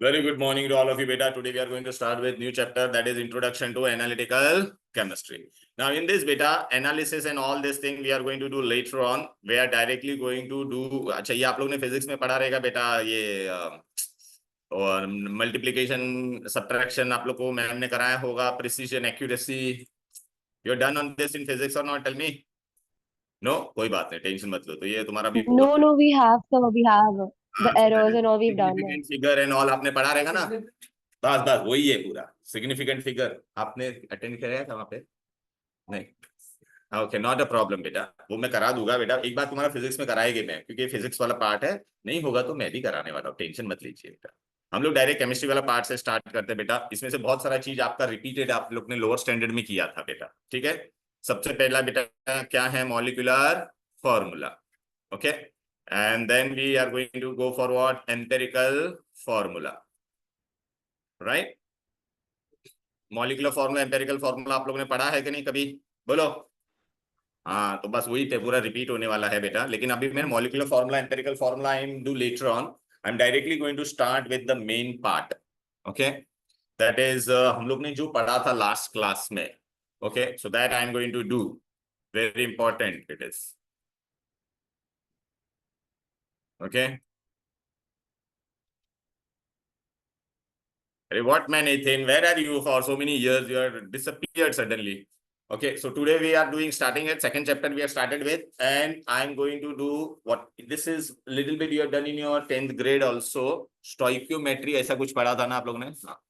Very good morning to all of you, beta. Today we are going to start with new chapter, that is Introduction to Analytical Chemistry. Now in this beta, analysis and all this thing we are going to do later on. We are directly going to do. अच्छा ये आप लोग ने physics में पढ़ा रहेगा बेटा, ये और मल्टीप्लिकेशन सब्ट्रैक्शन आप लोग को मैम ने कराया होगा, precision accuracy. You are done on this in physics और नॉट? Tell me. नो, कोई बात नहीं, टेंशन मत लो, तो ये तुम्हारा भी होगा. No, we have some. We have the हाँ, so that errors is and all we've done it. significant figure and all आपने पढ़ा रहेगा ना. बस बस वही है पूरा. सिग्निफिकेंट फिगर आपने अटेंड किया था वहां पे? नहीं. ओके, नॉट अ प्रॉब्लम बेटा, वो मैं करा दूंगा बेटा. एक बार तुम्हारा फिजिक्स में कराएंगे मैं, क्योंकि फिजिक्स वाला पार्ट है. नहीं होगा तो मैं भी कराने वाला हूँ, टेंशन मत लीजिए बेटा. हम लोग डायरेक्ट केमिस्ट्री वाला पार्ट से स्टार्ट करते हैं बेटा. इसमें से बहुत सारा चीज आपका रिपीटेड आप लोग ने लोअर स्टैंडर्ड में किया था बेटा. ठीक है. सबसे पहला बेटा क्या है? Molecular formula. Okay. And then we are going to go for what? Empirical formula. Right? Molecular formula, empirical formula आप लोगों ने पढ़ा है कि नहीं कभी? बोलो. हाँ, तो बस वही पे पूरा रिपीट होने वाला है बेटा. लेकिन अभी मैं molecular formula, empirical formula I am do later on. I am directly going to start with the main part. Okay. That is हम लोग ने जो पढ़ा था लास्ट क्लास में. Okay, so that I am going to do. Very important it is. Okay. What man, Nathan? Where are you for so many years? You are disappeared suddenly. Okay, so today we are doing starting at second chapter we have started with, and I'm going to do what this is little bit you have done in your 10th grade also. Stoichiometry ऐसा कुछ पढ़ा था ना आप लोगों ने? हाँ.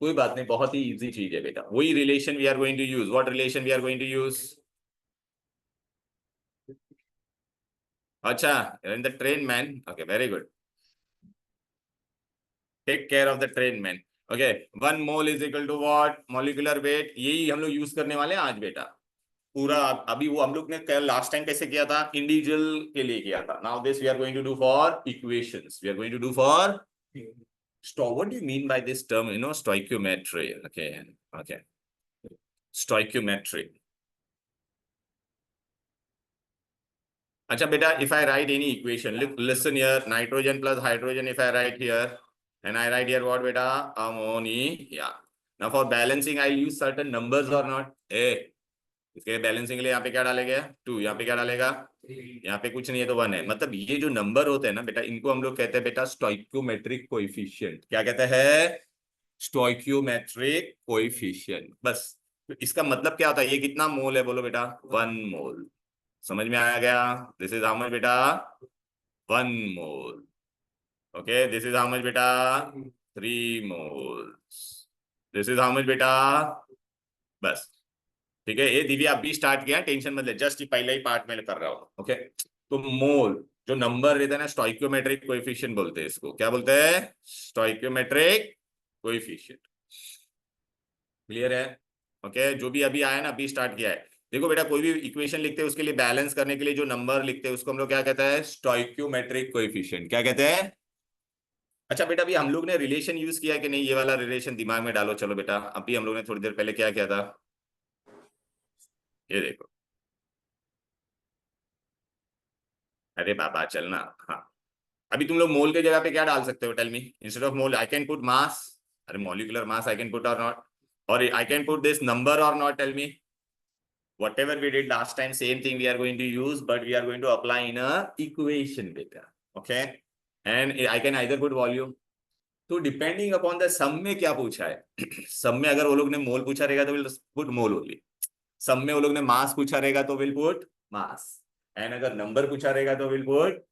कोई बात नहीं, बहुत ही इजी चीज है बेटा. वही relation we are going to use. What relation we are going to use? अच्छा, in the train man. Okay, very good. Take care of the train man. Okay, 1 mole is equal to what? Molecular weight. यही हम लोग use करने वाले हैं आज बेटा पूरा. अभी वो हम लोग ने लास्ट टाइम कैसे किया था? इंडिविजुअल के लिए किया था. Now this we are going to do for equations. We are going to do for what do you mean by this term? You know, stoichiometry. Okay. Okay, stoichiometry. अच्छा बेटा, if I write any equation, listen here, nitrogen plus hydrogen, if I write here, and I write here what beta? Ammonia. Now for balancing I'll use certain numbers or not? इसके balancing के लिए यहाँ पे क्या डालेगा? 2. यहाँ पे क्या डालेगा? यहाँ पे कुछ नहीं है तो 1 है. मतलब ये जो नंबर होते हैं ना बेटा, इनको हम लोग कहते हैं बेटा स्टोइकियोमेट्रिक कोएफिशिएंट. क्या कहते हैं? Stoichiometric coefficient. बस. तो इसका मतलब क्या होता है? ये कितना मोल है बोलो बेटा? 1 मोल. समझ में आया गया? दिस इज हाउ मच बेटा? 1 mole. Okay, this is how much बेटा? 3 moles. This is how much बेटा? बस. ठीक है, ये दीदी आप भी स्टार्ट किया, टेंशन मत ले, जस्ट पहले ही पार्ट में कर रहा हूं. ओके. तो मोल जो नंबर रहता है ना, स्टोइकियोमेट्रिक कोएफिशिएंट बोलते हैं इसको. क्या बोलते हैं? Stoichiometric coefficient. क्लियर है? ओके. जो भी अभी आया ना, अभी स्टार्ट किया है. देखो बेटा, कोई भी इक्वेशन लिखते हैं उसके लिए बैलेंस करने के लिए जो नंबर लिखते हैं उसको हम लोग क्या कहते हैं? Stoichiometric coefficient. क्या कहते हैं? अच्छा बेटा, अभी हम लोग ने रिलेशन यूज किया कि नहीं? ये वाला रिलेशन दिमाग में डालो. चलो बेटा, अभी हम लोग ने थोड़ी देर पहले क्या किया था? ये देखो. अरे बाबा चलना. हाँ, अभी तुम लोग मोल के जगह पे क्या डाल सकते हो? Tell me. Instead of mole I can put mass. अरे molecular mass I can put or not? Or I can put this number or not? Tell me. Whatever we did last time, same thing we are going to use, but we are going to apply in a equation beta. Okay. And I can either put volume. तो depending upon the सम में क्या पूछा है. सम में अगर वो लोग ने मोल पूछा रहेगा तो विल पुट मोल ओनली. सम में वो लोग ने मास पूछा रहेगा तो विल पुट मास. एंड अगर नंबर पूछा रहेगा तो विल पुट,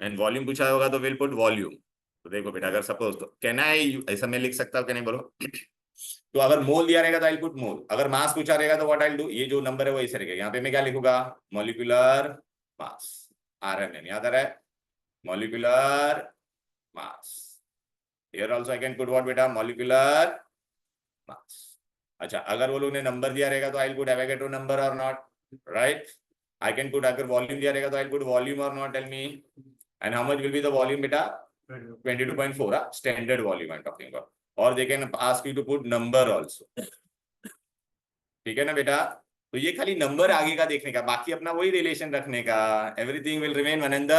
एंड वॉल्यूम पूछा होगा तो विल पुट वॉल्यूम. तो देखो बेटा, अगर सपोज तो कैन आई ऐसा मैं लिख सकता हूँ कि नहीं बोलो? तो अगर मोल दिया रहेगा तो आई पुट मोल. अगर मास पूछा रहेगा तो व्हाट आई डू? ये जो नंबर है वो ऐसे रहेगा. यहाँ पे मैं क्या लिखूंगा? Molecular mass. RMM याद आ रहा है? Molecular mass. Here also I can put what बेटा? Molecular mass. अच्छा, अगर वो लोग ने नंबर दिया रहेगा तो I put Avogadro number or not? Right. I can put, अगर वॉल्यूम दिया रहेगा तो I put volume or not? Tell me. And how much will be the volume बेटा? 22.4. Standard volume I am talking about. Or they can ask you to put number also. ठीक है ना बेटा? तो ये खाली नंबर आगे का देखने का, बाकी अपना वही रिलेशन रखने का. Everything will remain one and the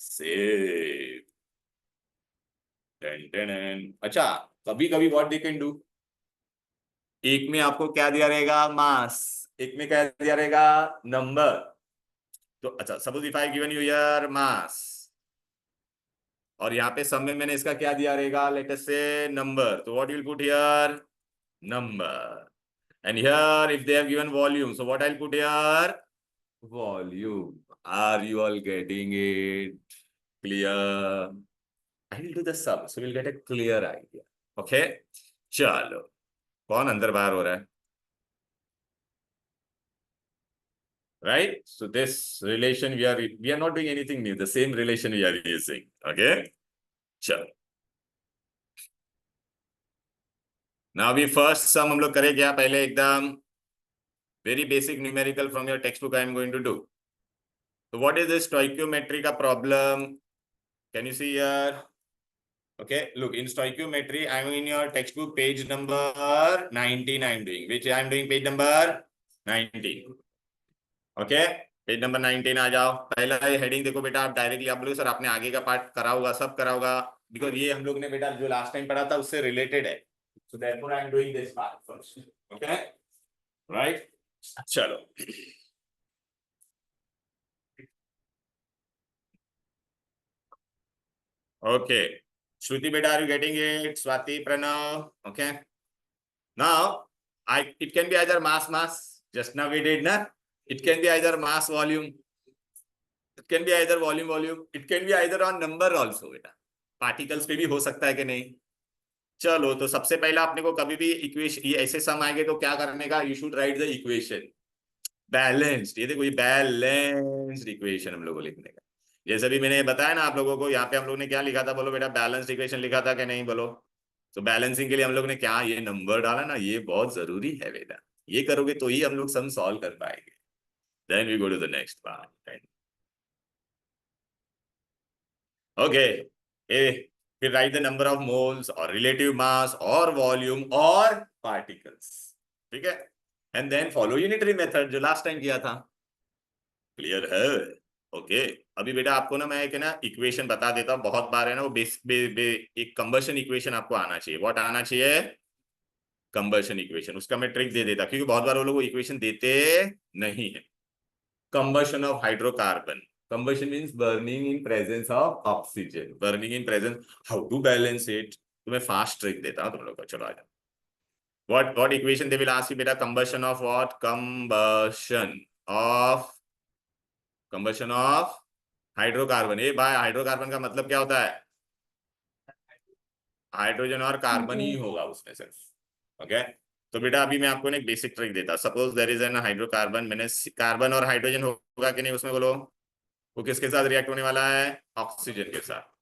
same. अच्छा, कभी कभी व्हाट दे कैन डू, एक में आपको क्या दिया रहेगा, मास, एक में क्या दिया रहेगा, नंबर। तो अच्छा, suppose if I given you here mass, और यहाँ पे सब में मैंने इसका क्या दिया रहेगा, लेट अस से नंबर, तो what you will put here, number. And here if they have given volume, so what I will put here, volume. Are you all getting it? Clear? I will do the sum, so we'll get a clear idea. Okay? चलो, कौन अंदर बाहर हो रहा है? Right? So this relation we are not doing anything new. The same relation we are using. Okay? चलो. Now we first sum हम लोग करें क्या, पहले एकदम very basic numerical from your textbook I am going to do. So what is this stoichiometry का problem? Can you see here? Okay, look, in stoichiometry, I'm in your textbook page number 19 I'm doing, which I'm doing page number 19. Okay, page number 19 आ जाओ। पहला ये heading देखो बेटा, आप directly आप बोलोगे sir आपने आगे का पार्ट करा होगा, सब करा होगा, बिकॉज ये हम लोग ने बेटा जो लास्ट टाइम पढ़ा था उससे रिलेटेड है, so therefore I am doing this part first. Okay, right, चलो। ओके, श्रुति बेटा, are you getting it? Swati, Pranav, okay. Now, it can be either mass. Just now we did, na? It can be either mass, volume. It can be either volume. It can be either on number also, बेटा। Particles पे भी हो सकता है कि नहीं। चलो, तो सबसे पहला अपने को कभी भी इक्वेशन, ये ऐसे सम आएंगे तो क्या करने का, you should write the equation balanced. ये देखो, ये बैलेंस्ड इक्वेशन हम लोगों को लिखने का। जैसे भी मैंने बताया ना आप लोगों को, यहाँ पे हम लोग ने क्या लिखा था, बोलो बेटा, बैलेंस्ड इक्वेशन लिखा था कि नहीं, बोलो। तो बैलेंसिंग के लिए हम लोग ने क्या, ये नंबर डाला ना, ये बहुत जरूरी है बेटा। ये करोगे तो ही हम लोग सम सॉल्व कर पाएंगे। Then we go to the next part. Okay, A, फिर write the number of moles or relative mass or volume or particles, ठीक है। And then follow unitary method जो लास्ट टाइम किया था। क्लियर है? ओके, अभी बेटा आपको ना मैं एक ना इक्वेशन बता देता हूँ, बहुत बार है ना वो एक कंबशन इक्वेशन आपको आना चाहिए। व्हाट आना चाहिए? Combustion equation. उसका मैं ट्रिक दे देता, क्योंकि बहुत बार वो लोग इक्वेशन देते नहीं है। Combustion of hydrocarbon, combustion means burning in presence of oxygen, burning in presence, how to balance it, तो मैं फास्ट ट्रिक देता हूँ तुम लोग को। चलो आ जाओ। what equation they will ask you बेटा, combustion of what, combustion of hydrocarbon. ये भाई हाइड्रोकार्बन का मतलब क्या होता है? हाइड्रोजन और कार्बन ही होगा उसमें सिर्फ। ओके, तो बेटा अभी मैं आपको एक बेसिक ट्रिक देता। Suppose there is an hydrocarbon, मैंने कार्बन और हाइड्रोजन होगा कि नहीं उसमें, बोलो। वो किसके साथ रिएक्ट होने वाला है? ऑक्सीजन के साथ।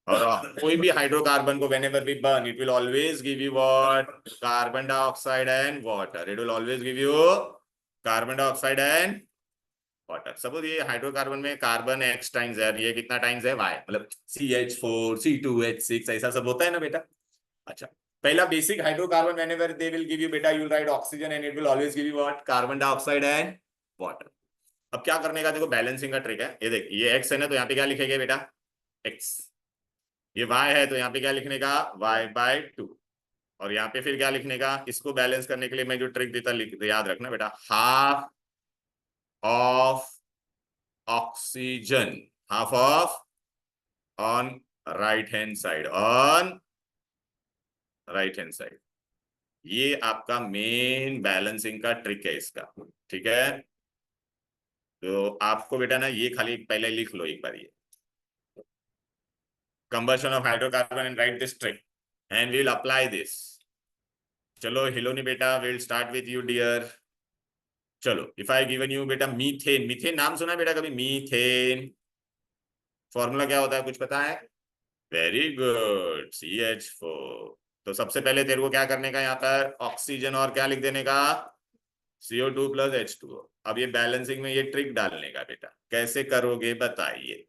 और कोई भी हाइड्रोकार्बन को whenever we burn, it will always give you what, carbon dioxide and water. It will always give you carbon dioxide and water. Suppose ये हाइड्रोकार्बन में कार्बन एक्स टाइम्स है, ये कितना टाइम्स है? वाई, मतलब CH4 C2H6 ऐसा सब होता है ना बेटा। अच्छा, पहला basic hydrocarbon whenever they will give you बेटा, you will write oxygen and it will always give you what, carbon dioxide and water. अब क्या करने का, देखो बैलेंसिंग का ट्रिक है। ये देख, ये एक्स है ना, तो यहाँ पे क्या लिखेंगे बेटा, एक्स। ये वाई है तो यहाँ पे क्या लिखने का, y/2। और यहाँ पे फिर क्या लिखने का, इसको बैलेंस करने के लिए मैं जो ट्रिक देता याद रखना बेटा, half of oxygen, half of on right hand side, on right hand side. ये आपका मेन बैलेंसिंग का ट्रिक है इसका, ठीक है। तो आपको बेटा ना ये खाली पहले लिख लो एक बार, ये combustion of hydrocarbon and write this trick and we'll apply this. चलो हिलोनी बेटा, we'll start with you dear. चलो, if I given you बेटा मीथेन, मीथेन नाम सुना बेटा कभी? मीथेन फॉर्मूला क्या होता है, कुछ पता है? Very good, CH4। तो सबसे पहले तेरे को क्या करने का, यहाँ पर ऑक्सीजन और क्या लिख देने का, CO2 + H2O। अब ये बैलेंसिंग में ये ट्रिक डालने का बेटा, कैसे करोगे बताइए।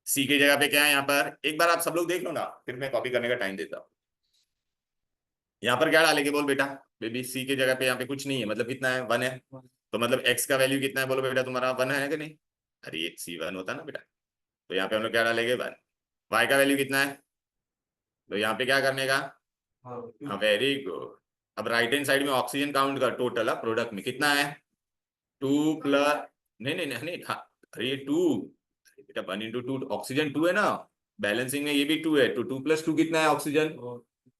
सी की जगह पे क्या है यहाँ पर, एक बार आप सब लोग देख लो ना, फिर मैं कॉपी करने का टाइम देता हूँ। यहाँ पर क्या डालेंगे बोल बेटा, बेबी सी की जगह पे यहाँ पे कुछ नहीं है, मतलब कितना है, 1 है। तो मतलब एक्स का वैल्यू कितना है बोलो बेटा तुम्हारा, 1 है कि नहीं? अरे ये C1 होता ना बेटा, तो यहाँ पे हम लोग क्या डालेंगे, 1। वाई का वैल्यू कितना है? तो यहाँ पे क्या करने का, हाँ वेरी गुड। अब राइट हैंड साइड में ऑक्सीजन काउंट कर, टोटल प्रोडक्ट में कितना है, 2 प्लस, नहीं नहीं नहीं नहीं, हाँ, अरे ये 2 बेटा, 1 into 2 ऑक्सीजन 2 है ना, बैलेंसिंग में ये भी 2 है, तो 2 + 2 कितना है ऑक्सीजन।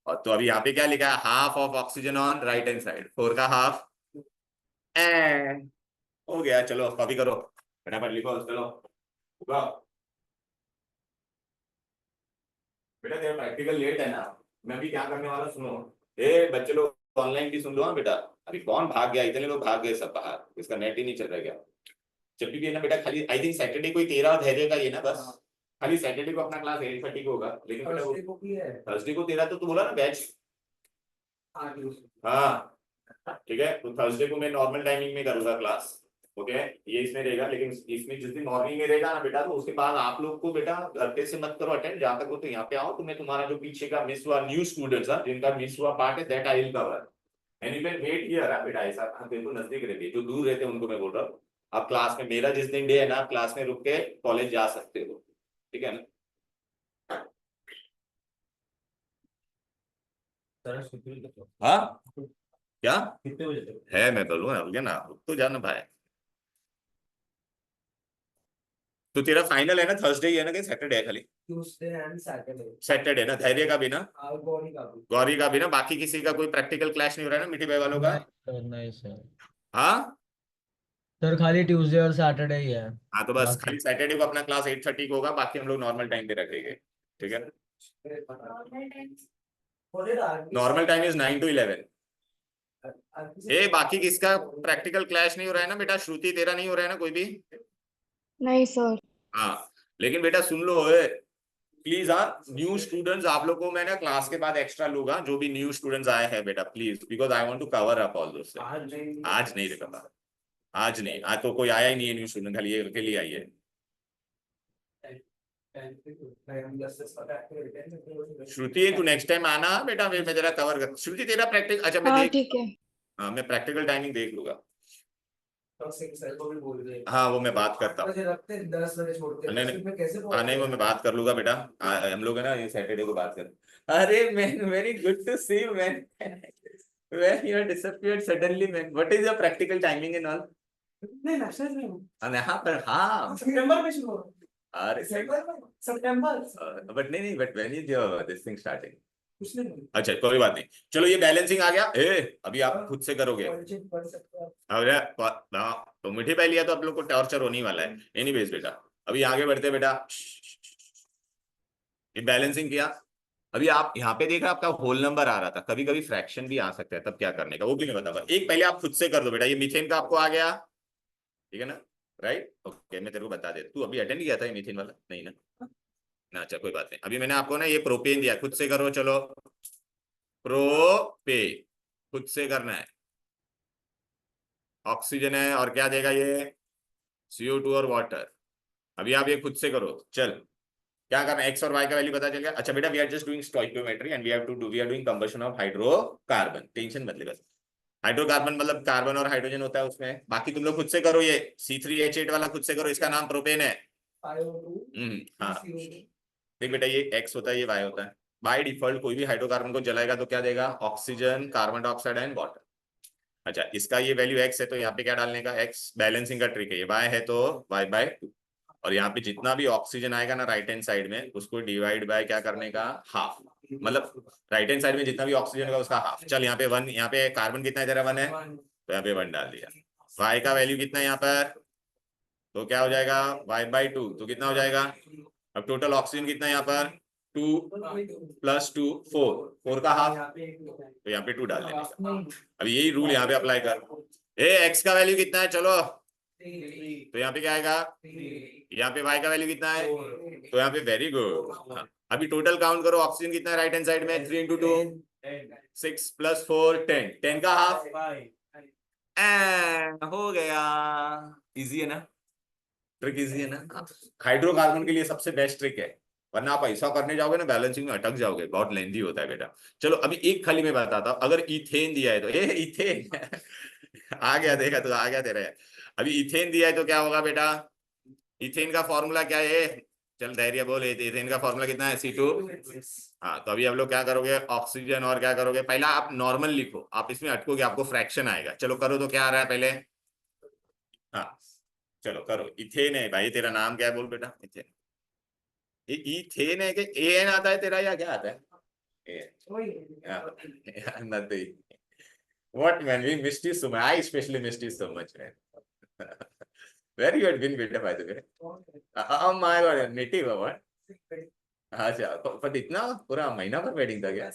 और तो अभी यहाँ पे क्या लिखा है, half of oxygen on right hand side, 4 का हाफ, हो गया। चलो कॉपी करो फटाफट, लिखो चलो होगा। बेटा तेरा प्रैक्टिकल लेट है ना, मैं अभी क्या करने वाला सुनो, बच्चे लोग ऑनलाइन भी सुन लो। हाँ बेटा, अभी कौन भाग गया, इतने लोग भाग गए सब बाहर, इसका नेट ही नहीं चल रहा क्या। जब भी है ना बेटा, खाली आई थिंक सैटरडे को ही तेरा और धैर्य का ये ना, बस खाली सैटरडे को अपना क्लास 8:30 को होगा, लेकिन बेटा थर्सडे को तेरा तो तू बोला ना बैच, हाँ ठीक है, तो थर्सडे को मैं नॉर्मल टाइमिंग में करूंगा क्लास, ओके। ये इसमें रहेगा, लेकिन इसमें जिस दिन मॉर्निंग में रहेगा ना बेटा, तो उसके बाद आप लोग को बेटा घर पे से मत करो अटेंड, जहां तक हो तो यहाँ पे आओ, तो मैं तुम्हारा जो पीछे का मिस हुआ न्यू स्टूडेंट्स जिनका मिस हुआ पार्ट है, that I will cover, and you can wait here. बेटा ऐसा देखो, नजदीक रहती है, जो दूर रहते हैं उनको मैं बोल रहा हूँ, आप क्लास में, मेरा जिस दिन डे है ना, आप क्लास में रुक के कॉलेज जा सकते हो, ठीक है ना। हाँ क्या कितने बजे तक है, मैं बोलूँ ना, रुक तो जाना भाई। तो तेरा फाइनल है ना थर्सडे ही है ना, कि सैटरडे है खाली, ट्यूसडे एंड सैटरडे। सैटरडे ना, धैर्य का भी ना, गौरी का भी। गौरी का भी ना, बाकी किसी का कोई प्रैक्टिकल क्लैश नहीं हो रहा है ना, मिठी भाई वालों का। नहीं सर, हाँ सर खाली ट्यूसडे और सैटरडे ही है। हाँ, तो बस बाकी खाली सैटरडे को अपना क्लास 8:30 को होगा, बाकी हम लोग नॉर्मल टाइम पे रखेंगे, ठीक है। Normal time is 9 to 11। बाकी किसका प्रैक्टिकल क्लैश नहीं हो रहा है ना बेटा, श्रुति तेरा नहीं हो रहा है ना कोई भी। नहीं सर। हाँ लेकिन बेटा सुन लो, प्लीज, हाँ न्यू स्टूडेंट्स आप लोग को मैं ना क्लास के बाद एक्स्ट्रा लूंगा, जो भी न्यू स्टूडेंट्स आए हैं बेटा, please, because I want to cover up all दोस्त। आज नहीं बेटा, आज नहीं, आज तो कोई आया ही नहीं है न्यू स्टूडेंट, खाली ये के लिए आई है श्रुति। तू नेक्स्ट टाइम आना बेटा, मैं जरा कवर कर, श्रुति तेरा प्रैक्टिस, अच्छा मैं हाँ देख, ठीक है। हाँ मैं प्रैक्टिकल टाइमिंग देख लूंगा, सर को भी बोल दे। हाँ वो मैं बात करता हूँ, 10 बजे छोड़ते हैं, नहीं दस बजे कैसे हाँ नहीं वो मैं बात कर लूंगा बेटा, हम लोग है ना ये सैटरडे को बात कर। अरे man, very good to see you man, when you are disappeared suddenly man, what is your practical timing and all। नहीं नक्शा नहीं हाँ पर हाँ, सितंबर में शुरू अरे सितंबर बट नहीं but when is your this thing starting। कुछ नहीं। अच्छा कोई बात नहीं, चलो ये बैलेंसिंग आ गया, अभी आप खुद से करोगे। पढ़ सकते हैं। अरे तो मीठी पाई लिया तो आप लोग को टॉर्चर होने वाला है, एनीवेज बेटा अभी आगे बढ़ते बेटा। ये बैलेंसिंग किया, अभी आप यहाँ पे देख रहे आपका होल नंबर आ रहा था, कभी कभी फ्रैक्शन भी आ सकता है, तब क्या करने का वो भी मैं बताऊंगा। एक पहले आप खुद से कर दो बेटा, ये मीथेन का आपको आ गया, ठीक है ना, राइट ओके, मैं तेरे को बता दे, तू अभी अटेंड किया था ये मीथेन वाला नहीं ना, ना अच्छा कोई बात नहीं। अभी मैंने आपको ना ये प्रोपेन दिया, खुद से करो, चलो प्रोपे खुद से करना है, ऑक्सीजन है और क्या देगा ये, CO2 और वाटर। अभी आप ये खुद से करो, चल क्या करना है, एक्स और वाई का वैल्यू पता चल गया। अच्छा बेटा we are just doing stoichiometry and we are doing combustion of hydrocarbon, tension मत ले बस। हाइड्रोकार्बन मतलब कार्बन और हाइड्रोजन होता है उसमें, बाकी तुम लोग खुद से करो, ये C3H8 वाला खुद से करो, इसका नाम प्रोपेन है। हाँ देख बेटा ये X होता है, ये Y होता है, बाय डिफॉल्ट कोई भी हाइड्रोकार्बन को जलाएगा तो क्या देगा, oxygen, carbon dioxide and water. अच्छा इसका ये वैल्यू X है तो यहाँ पे क्या डालने का, X बैलेंसिंग का ट्रिक है, ये Y है तो Y/2, और यहाँ पे जितना भी ऑक्सीजन आएगा ना राइट हैंड साइड में, उसको डिवाइड बाय क्या करने का, हाफ, मतलब राइट हैंड साइड में जितना भी ऑक्सीजन होगा उसका हाफ। चल यहाँ पे 1, यहाँ पे कार्बन कितना है तेरा, 1 है तो यहाँ पे 1 डाल दिया। Y का वैल्यू कितना है यहाँ पर, तो क्या हो जाएगा Y/2, तो कितना हो जाएगा, अब टोटल ऑक्सीजन कितना है यहाँ पर, 2 + 2 4 का हाफ, तो यहाँ पे 2 डाल देने का। अब यही रूल यहाँ पे अप्लाई कर, X का वैल्यू कितना है, चलो तो यहाँ पे क्या आएगा, यहाँ पे Y का वैल्यू कितना है, तो यहाँ पे वेरी गुड। अभी टोटल काउंट करो, ऑक्सीजन कितना है राइट हैंड साइड में, 3 × 2 6 + 4 10, 10 का हाफ, हो गया। इजी है ना, ट्रिक इजी है ना, हाइड्रोकार्बन के लिए सबसे बेस्ट ट्रिक है, वरना आप ऐसा करने जाओगे ना बैलेंसिंग में अटक जाओगे, बहुत लेंथी होता है बेटा। चलो अभी एक खाली मैं बताता हूँ, अगर इथेन दिया है तो इथेन आ गया, देखा तो आ गया तेरे। अभी इथेन दिया है तो क्या होगा बेटा, इथेन का फॉर्मूला क्या है, चल धैर्य बोल, एथेन का फॉर्मूला कितना है C2। हाँ तो अभी आप लोग क्या करोगे, ऑक्सीजन और क्या करोगे, पहला आप नॉर्मल लिखो, आप इसमें अटकोगे आपको फ्रैक्शन आएगा। चलो करो तो क्या आ रहा है पहले। हाँ चलो करो, इथेन है भाई, तेरा नाम क्या है बोल बेटा, इथेन। ये इथेन है कि एन आता है तेरा या क्या आता है? Nothing. What man, we missed you so much. I especially missed you so much, man. Where you had been, beta, by the way? Oh my God, native or what? अच्छा, पर इतना पूरा महीना भर वेडिंग था क्या?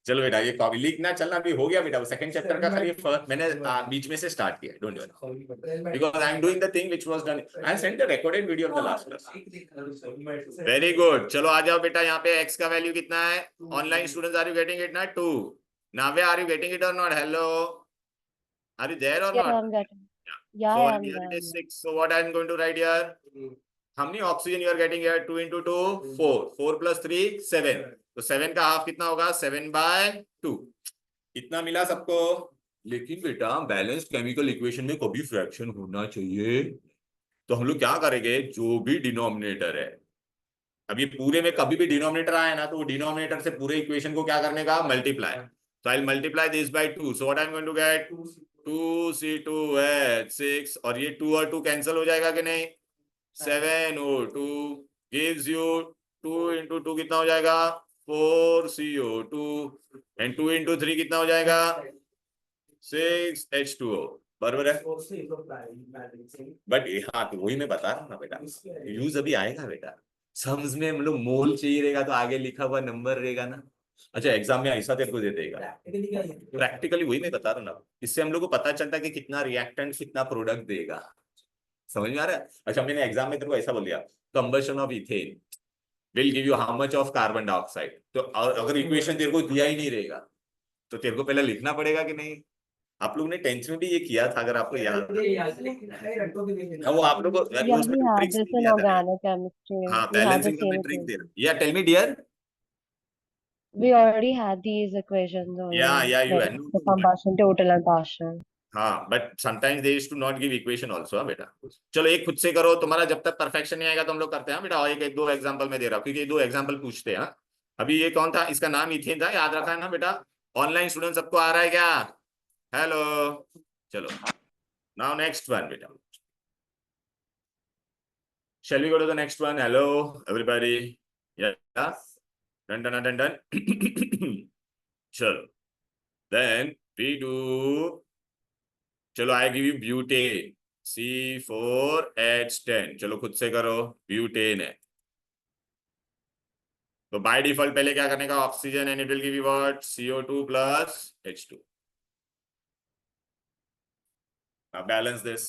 चलो बेटा, ये कॉपी लिखना चलना भी हो गया बेटा। वो सेकंड चैप्टर का खाली मैंने बीच में से स्टार्ट किया, don't worry, because I am doing the thing which was done. I sent the recorded video of the last class. Very good, चलो आ जाओ बेटा। यहाँ पे x का वैल्यू कितना है? Online students, are you getting it ना? 2। Navya, are you getting it or not? Hello, are you there or Yeah, not? I'm getting. Yeah, So I'm here there. it is 6. So what I'm going to write here? How many oxygen you are getting here? 2 into 2, 4. 4 plus 3, 7. तो 7 का half कितना होगा? 7/2। इतना मिला सबको। लेकिन बेटा balance chemical equation में कभी फ्रैक्शन होना चाहिए। तो हम लोग क्या करेंगे, जो भी डिनोमिनेटर है, अब ये पूरे में कभी भी डिनोमिनेटर आए ना, तो वो डिनोमिनेटर से पूरे इक्वेशन को क्या करने का, मल्टीप्लाई। तो I multiply this by 2। So what I am going to get, 2C2H6, और ये 2 और 2 कैंसिल हो जाएगा कि नहीं? 7O2 gives you 2 into 2 कितना हो जाएगा? 4CO2 एंड 2 into 3 कितना हो जाएगा? 6H2O। बराबर है। बट हाँ, तो वही मैं बता रहा हूँ ना बेटा, यूज अभी आएगा बेटा। सम्स में हम लोग मोल चाहिए रहेगा तो आगे लिखा हुआ नंबर रहेगा ना। अच्छा, एग्जाम में ऐसा तेरे को दे देगा प्रैक्टिकली, वही मैं बता रहा हूँ ना। इससे हम लोग को पता चलता है कि कितना रिएक्टेंट कितना प्रोडक्ट देगा। समझ में आ रहा है? अच्छा, मैंने एग्जाम में तेरे को ऐसा बोल दिया, combustion of ethane will give you how much of carbon dioxide. तो अगर इक्वेशन तेरे को दिया ही नहीं रहेगा तो तेरे को पहले लिखना पड़ेगा कि नहीं? आप लोग ने टेंथ में भी ये किया था, अगर आपको याद है। वो आप लोग को Yeah, उसमें we तो had ट्रिक्स this नहीं in दिया था मैंने। organic chemistry. हाँ, We had the बैलेंसिंग का मैं same ट्रिक thing. दे रहा। या tell me dear. We already had these equations only, या you like know. the combustion total and partial. हाँ, but sometimes they used to not give equation also बेटा। चलो एक खुद से करो, तुम्हारा जब तक परफेक्शन नहीं आएगा तो हम लोग करते हैं बेटा। और एक दो एग्जांपल मैं दे रहा हूँ, क्योंकि 2 एग्जांपल पूछते हैं। अभी ये कौन था, इसका नाम इथेन था, याद रखा है ना बेटा? ऑनलाइन स्टूडेंट सबको आ रहा है क्या? हेलो, चलो नाउ नेक्स्ट वन बेटा। Shall we go to the next one? Hello, everybody. Yeah. Done, done, done, done. Sure. Then we do. चलो, I give you butane. C4H10. चलो खुद से करो, ब्यूटेन है। तो बाय डिफॉल्ट पहले क्या करने का, oxygen, and it will give you what, CO2 plus H2. Now balance this.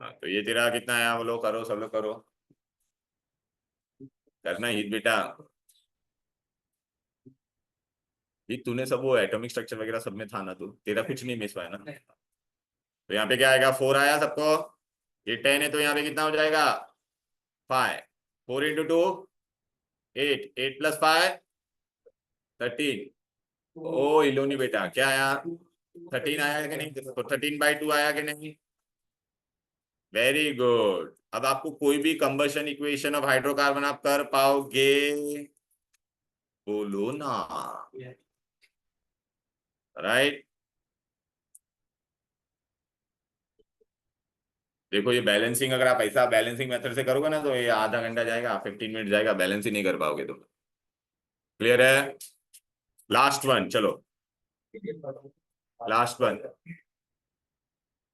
हाँ, तो ये तेरा कितना है, वो लोग करो, सब लोग करो, करना ही बेटा। ये तूने सब वो एटॉमिक स्ट्रक्चर वगैरह सब में था ना, तू तेरा कुछ नहीं मिस हुआ है ना? तो यहाँ पे क्या आएगा, 4 आया सबको। ये 10 है तो यहाँ पे कितना हो जाएगा, 5। 4 into 2 8, 8 plus 5 13। ओ इलोनी बेटा, क्या आया, 13 आया कि नहीं? तो 13/2 आया कि नहीं? Very good. अब आपको कोई भी कंबशन इक्वेशन ऑफ हाइड्रोकार्बन आप कर पाओगे? बोलो ना, राइट? देखो ये बैलेंसिंग, अगर आप ऐसा बैलेंसिंग मेथड से करोगे ना तो ये आधा घंटा जाएगा, 15 मिनट जाएगा, बैलेंस ही नहीं कर पाओगे तुम। क्लियर है? लास्ट वन, चलो लास्ट वन,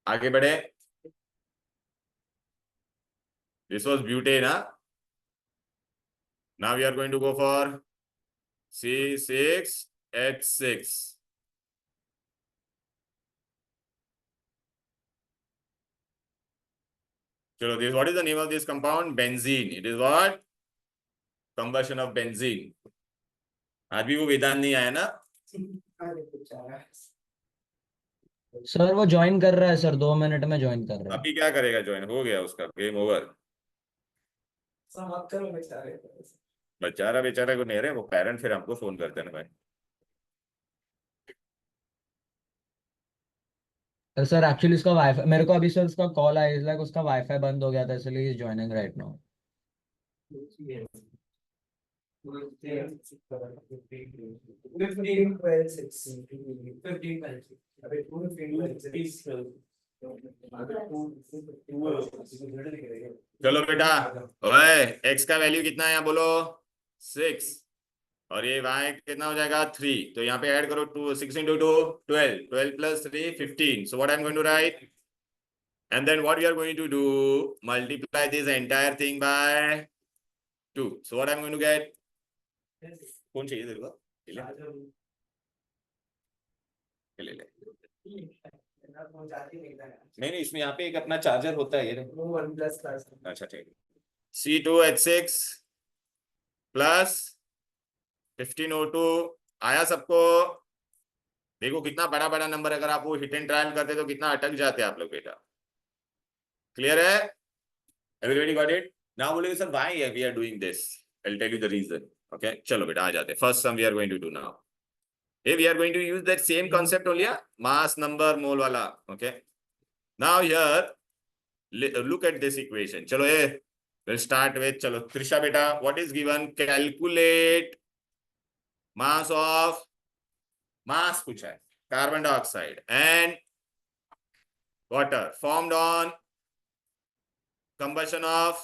आगे बढ़े। दिस वाज ब्यूटेन, ना? Now we are going to go for C6H6. चलो, this what is the name of this compound, benzene. It is what, combustion of benzene. आज भी वो वेदांत नहीं आया ना? सर वो ज्वाइन कर रहा है सर, 2 मिनट में ज्वाइन कर रहा है। अभी क्या करेगा, ज्वाइन हो गया उसका, गेम ओवर। बेचारा बेचारा को नहीं रहे, वो पेरेंट फिर हमको फोन करते हैं ना भाई। सर एक्चुअली उसका वाईफाई, मेरे को अभी सर उसका कॉल आया, लाइक उसका वाईफाई बंद हो गया था, इसलिए इज ज्वाइनिंग राइट नाउ। 15, 12, 16, 15, 12. अबे 2, 15, 12. चलो बेटा, ओए x का वैल्यू कितना है यहाँ बोलो 6, और ये y कितना हो जाएगा 3, तो यहाँ पे ऐड करो 2, 6 into 2 12, 12 plus 3 15. So what I'm going to write, and then what we are going to do, multiply this entire thing by 2. So what I'm going to get, कौन चाहिए तेरे को, ले ले ले, नहीं नहीं इसमें यहाँ पे एक अपना चार्जर होता है ये, अच्छा ठीक है, C2H6 प्लस 15O2 आया सबको। देखो कितना बड़ा बड़ा नंबर, अगर आप वो हिट एंड ट्रायल करते तो कितना अटक जाते आप लोग बेटा। क्लियर है, एवरीबॉडी गॉट इट। नाउ बोलेंगे sir why we are doing this, I will tell you the reason. Okay चलो बेटा आ जाते हैं, first sum we are going to do now. we are going to use that same concept only, mass number mole wala. Okay, now here look at this equation. Chalo we'll start with, chalo Trisha beta, what is given, calculate mass of, mass pucha hai, carbon dioxide and water formed on combustion of,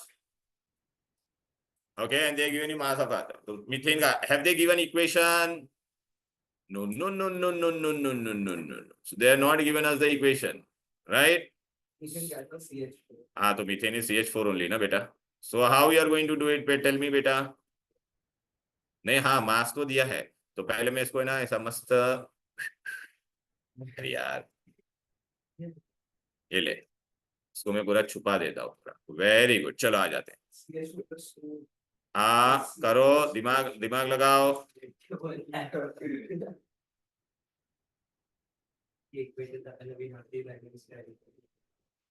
okay, and they are given you mass of water. So methane ka, have they given equation? No, no, no, no, no, no, no, no, no, no. So they are not given us the equation, right? हाँ तो methane is CH4 only ना बेटा. So how you are going to do it? Tell me बेटा. नहीं हाँ मास तो दिया है, तो पहले मैं इसको ना ऐसा मस्त, यार ये ले, इसको मैं पूरा छुपा देता हूँ पूरा। वेरी गुड, चलो आ जाते हैं। हाँ करो, दिमाग दिमाग लगाओ।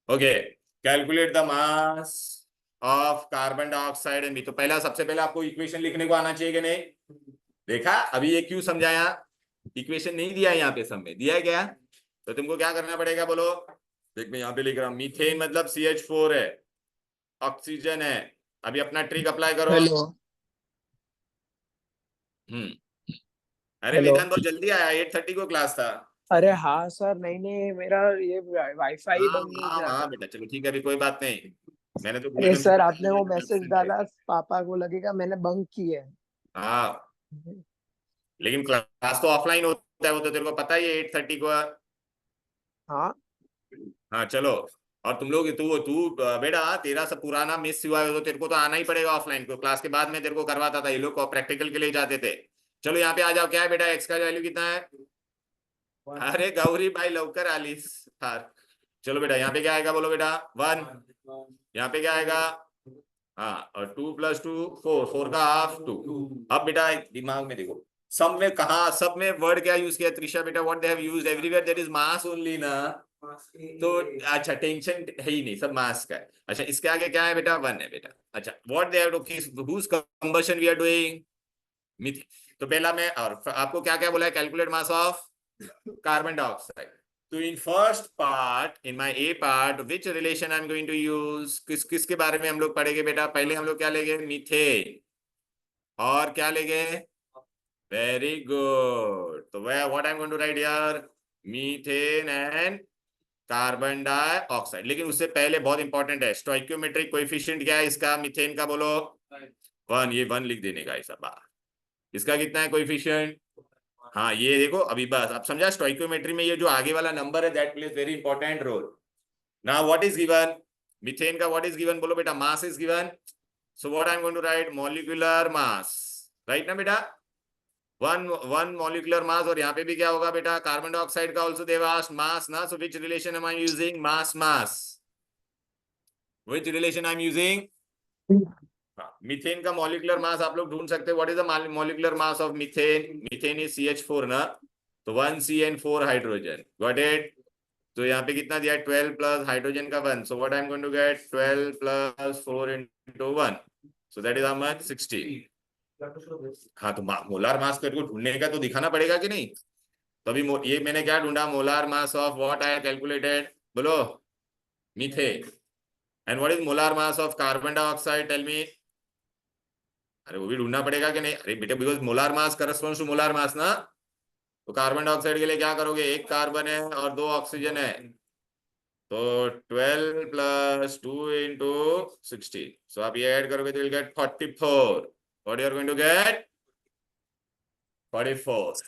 Okay, calculate the mass of carbon dioxide and, तो पहला सबसे पहले आपको इक्वेशन लिखने को आना चाहिए कि नहीं? देखा अभी ये क्यों समझाया, इक्वेशन नहीं दिया है यहाँ पे, सब में दिया है क्या? तो तुमको क्या करना पड़ेगा बोलो, देख मैं यहाँ पे लिख रहा हूँ, मीथेन मतलब CH4 है, ऑक्सीजन है। अभी अपना ट्रिक अप्लाई करो। अरे हेलो। वेदांत बहुत जल्दी आया, 8:30 को क्लास था। अरे हाँ सर, नहीं नहीं मेरा ये वाईफाई हाँ बंद हो हाँ गया हाँ था। बेटा चलो ठीक है, अभी कोई बात नहीं, मैंने तो अरे सर आपने वो मैसेज डाला, पापा को लगेगा मैंने बंक किया है। हाँ लेकिन क्लास तो ऑफलाइन होता है, वो तो तेरे को पता ही है 8:30 को। हाँ हाँ चलो, और तुम लोग तू तू बेटा तेरा सब पुराना मिस हुआ है, तो तेरे को तो आना ही पड़ेगा ऑफलाइन को, क्लास के बाद में तेरे को करवाता था, ये लोग प्रैक्टिकल के लिए जाते थे। चलो यहाँ पे आ जाओ, क्या है बेटा एक्स का वैल्यू कितना है? अरे गौरी भाई लवकर आलीस हार। चलो बेटा यहाँ पे क्या आएगा बोलो बेटा, 1, यहाँ पे क्या आएगा, हाँ और 2 + 2 4, 4 का हाफ 2। अब बेटा दिमाग में देखो, सब में कहा, सब में वर्ड क्या यूज किया त्रिशा बेटा, what they have used everywhere, that is mass only ना, तो अच्छा टेंशन है ही नहीं, सब मास का है। अच्छा इसके आगे क्या है बेटा, 1 है बेटा। अच्छा what they have to, whose combustion we are doing, methane. तो पहला मैं, और आपको क्या क्या बोला है, calculate mass of carbon dioxide. तो in first part, in my A part, which relation I am going to use, किसके बारे में हम लोग पढ़ेंगे बेटा? पहले हम लोग क्या लेंगे, मीथेन, और क्या लेंगे, वेरी गुड, तो what I am going to write here, methane and carbon dioxide. लेकिन उससे पहले बहुत इंपॉर्टेंट है, स्टोइकियोमेट्रिक कोएफिशिएंट क्या है इसका, मीथेन का बोलो 1, ये 1 लिख देने का ऐसा बात। इसका कितना है कोएफिशिएंट? हाँ ये देखो अभी बस आप समझा, स्टोइकियोमेट्री में ये जो आगे वाला नंबर है that plays very important role. Now what is given, methane का व्हाट इज गिवन बोलो बेटा, mass is given, so what I am going to write, molecular mass, right ना बेटा, 1 मॉलिक्यूलर मास। और यहाँ पे भी क्या होगा बेटा, कार्बन डाइऑक्साइड का आल्सो दे आस्क्ड मास ना, so which relation am I using, mass mass, which relation I am using. Methane का मॉलिक्यूलर मास आप लोग ढूंढ सकते हैं, what is the molecular mass of methane, methane is CH4 ना, तो 1 CN4 हाइड्रोजन, गॉट इट। तो यहाँ पे कितना दिया है, 12 प्लस हाइड्रोजन का 1, so what I am going to get 12 + 4 × 1, so that is how much, 60। हाँ तो मोलार मास को ढूंढने का तो दिखाना पड़ेगा कि नहीं, तो अभी ये मैंने क्या ढूंढा, molar mass of what I calculated, बोलो, methane. And what is molar mass of carbon dioxide, tell me. अरे वो भी ढूंढना पड़ेगा कि नहीं, अरे बेटे because molar mass corresponds to molar mass ना। तो कार्बन डाइऑक्साइड के लिए क्या करोगे, एक कार्बन है और 2 ऑक्सीजन है, तो 12 + 2 × 60, सो आप ये ऐड करोगे तो will get 44। What you are going to get, 44।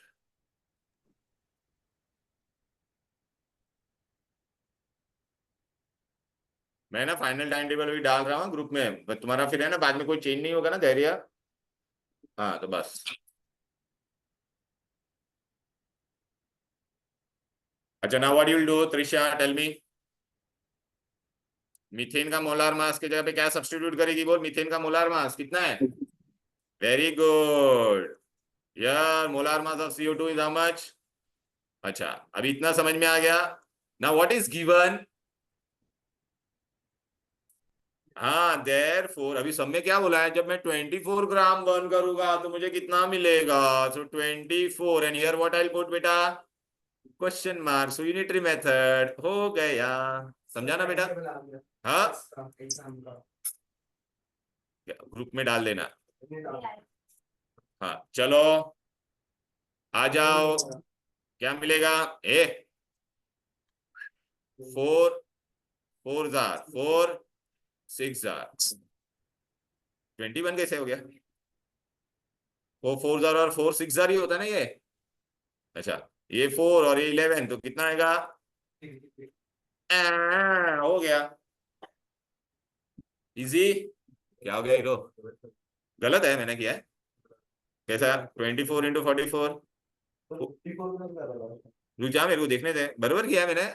मैं ना फाइनल टाइम टेबल भी डाल रहा हूँ ग्रुप में, बट तुम्हारा फिर है ना बाद में कोई चेंज नहीं होगा ना धैर्य। हाँ तो बस। अच्छा, now what you will do Trisha, tell me. Methane का मोलार मास की जगह पे क्या सब्स्टिट्यूट करेगी, बोल, मीथेन का मोलार मास कितना है। वेरी गुड यार, molar mass of CO2 is how much. अच्छा, अभी इतना समझ में आ गया। Now what is given. हाँ देयरफॉर, अभी सब में क्या बोला है, जब मैं 24 ग्राम बर्न करूंगा तो मुझे कितना मिलेगा, सो 24 and here what I will put बेटा, क्वेश्चन मार्क, सो यूनिटरी मेथड हो गया, समझा ना बेटा। हाँ ग्रुप में डाल देना। हाँ चलो आ जाओ, क्या मिलेगा, 4 4 जार 4 6 जार 21 कैसे हो गया, 4 जार और 4 6 जार ही होता है ना ये। अच्छा ये 4 और ये 11 तो कितना आएगा, हो गया इजी। क्या हो गया हीरो, गलत है मैंने किया है, कैसा 24 × 44, रुक जा मेरे को देखने दे, बराबर किया है मैंने,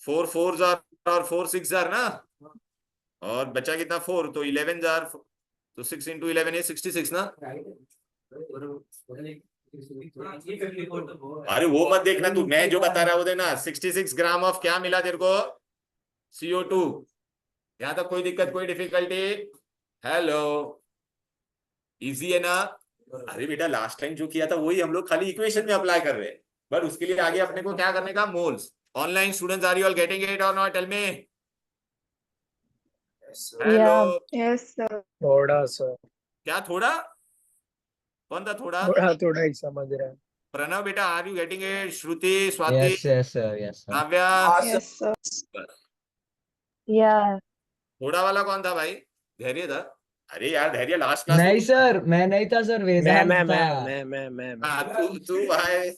4 4 जार और 4 6 जार ना, और बचा कितना 4, तो 11 जार, तो 6 × 11 ये 66 ना। अरे वो मत देखना तू, मैं जो बता रहा हूँ वो देखना, 66 ग्राम ऑफ क्या मिला तेरे को, CO2। यहां तक कोई दिक्कत, कोई डिफिकल्टी, हेलो, इजी है ना। अरे बेटा लास्ट टाइम जो किया था वही हम लोग खाली इक्वेशन में अप्लाई कर रहे हैं, बट उसके लिए आगे अपने को क्या करने का, moles. Online students, are you all getting it और not, tell me. Hello, yes sir, थोड़ा सा, क्या थोड़ा, कौन था थोड़ा, थोड़ा ही समझ रहा है। प्रणव बेटा, are you getting it, Shruti, Swati, yes yes sir, yes sir. Kavya, yes sir, बस। Yeah. थोड़ा वाला कौन था भाई, धैर्य था। अरे यार धैर्य लास्ट क्लास नहीं सर, मैं नहीं था सर, वेदांत था। हाँ तू भाई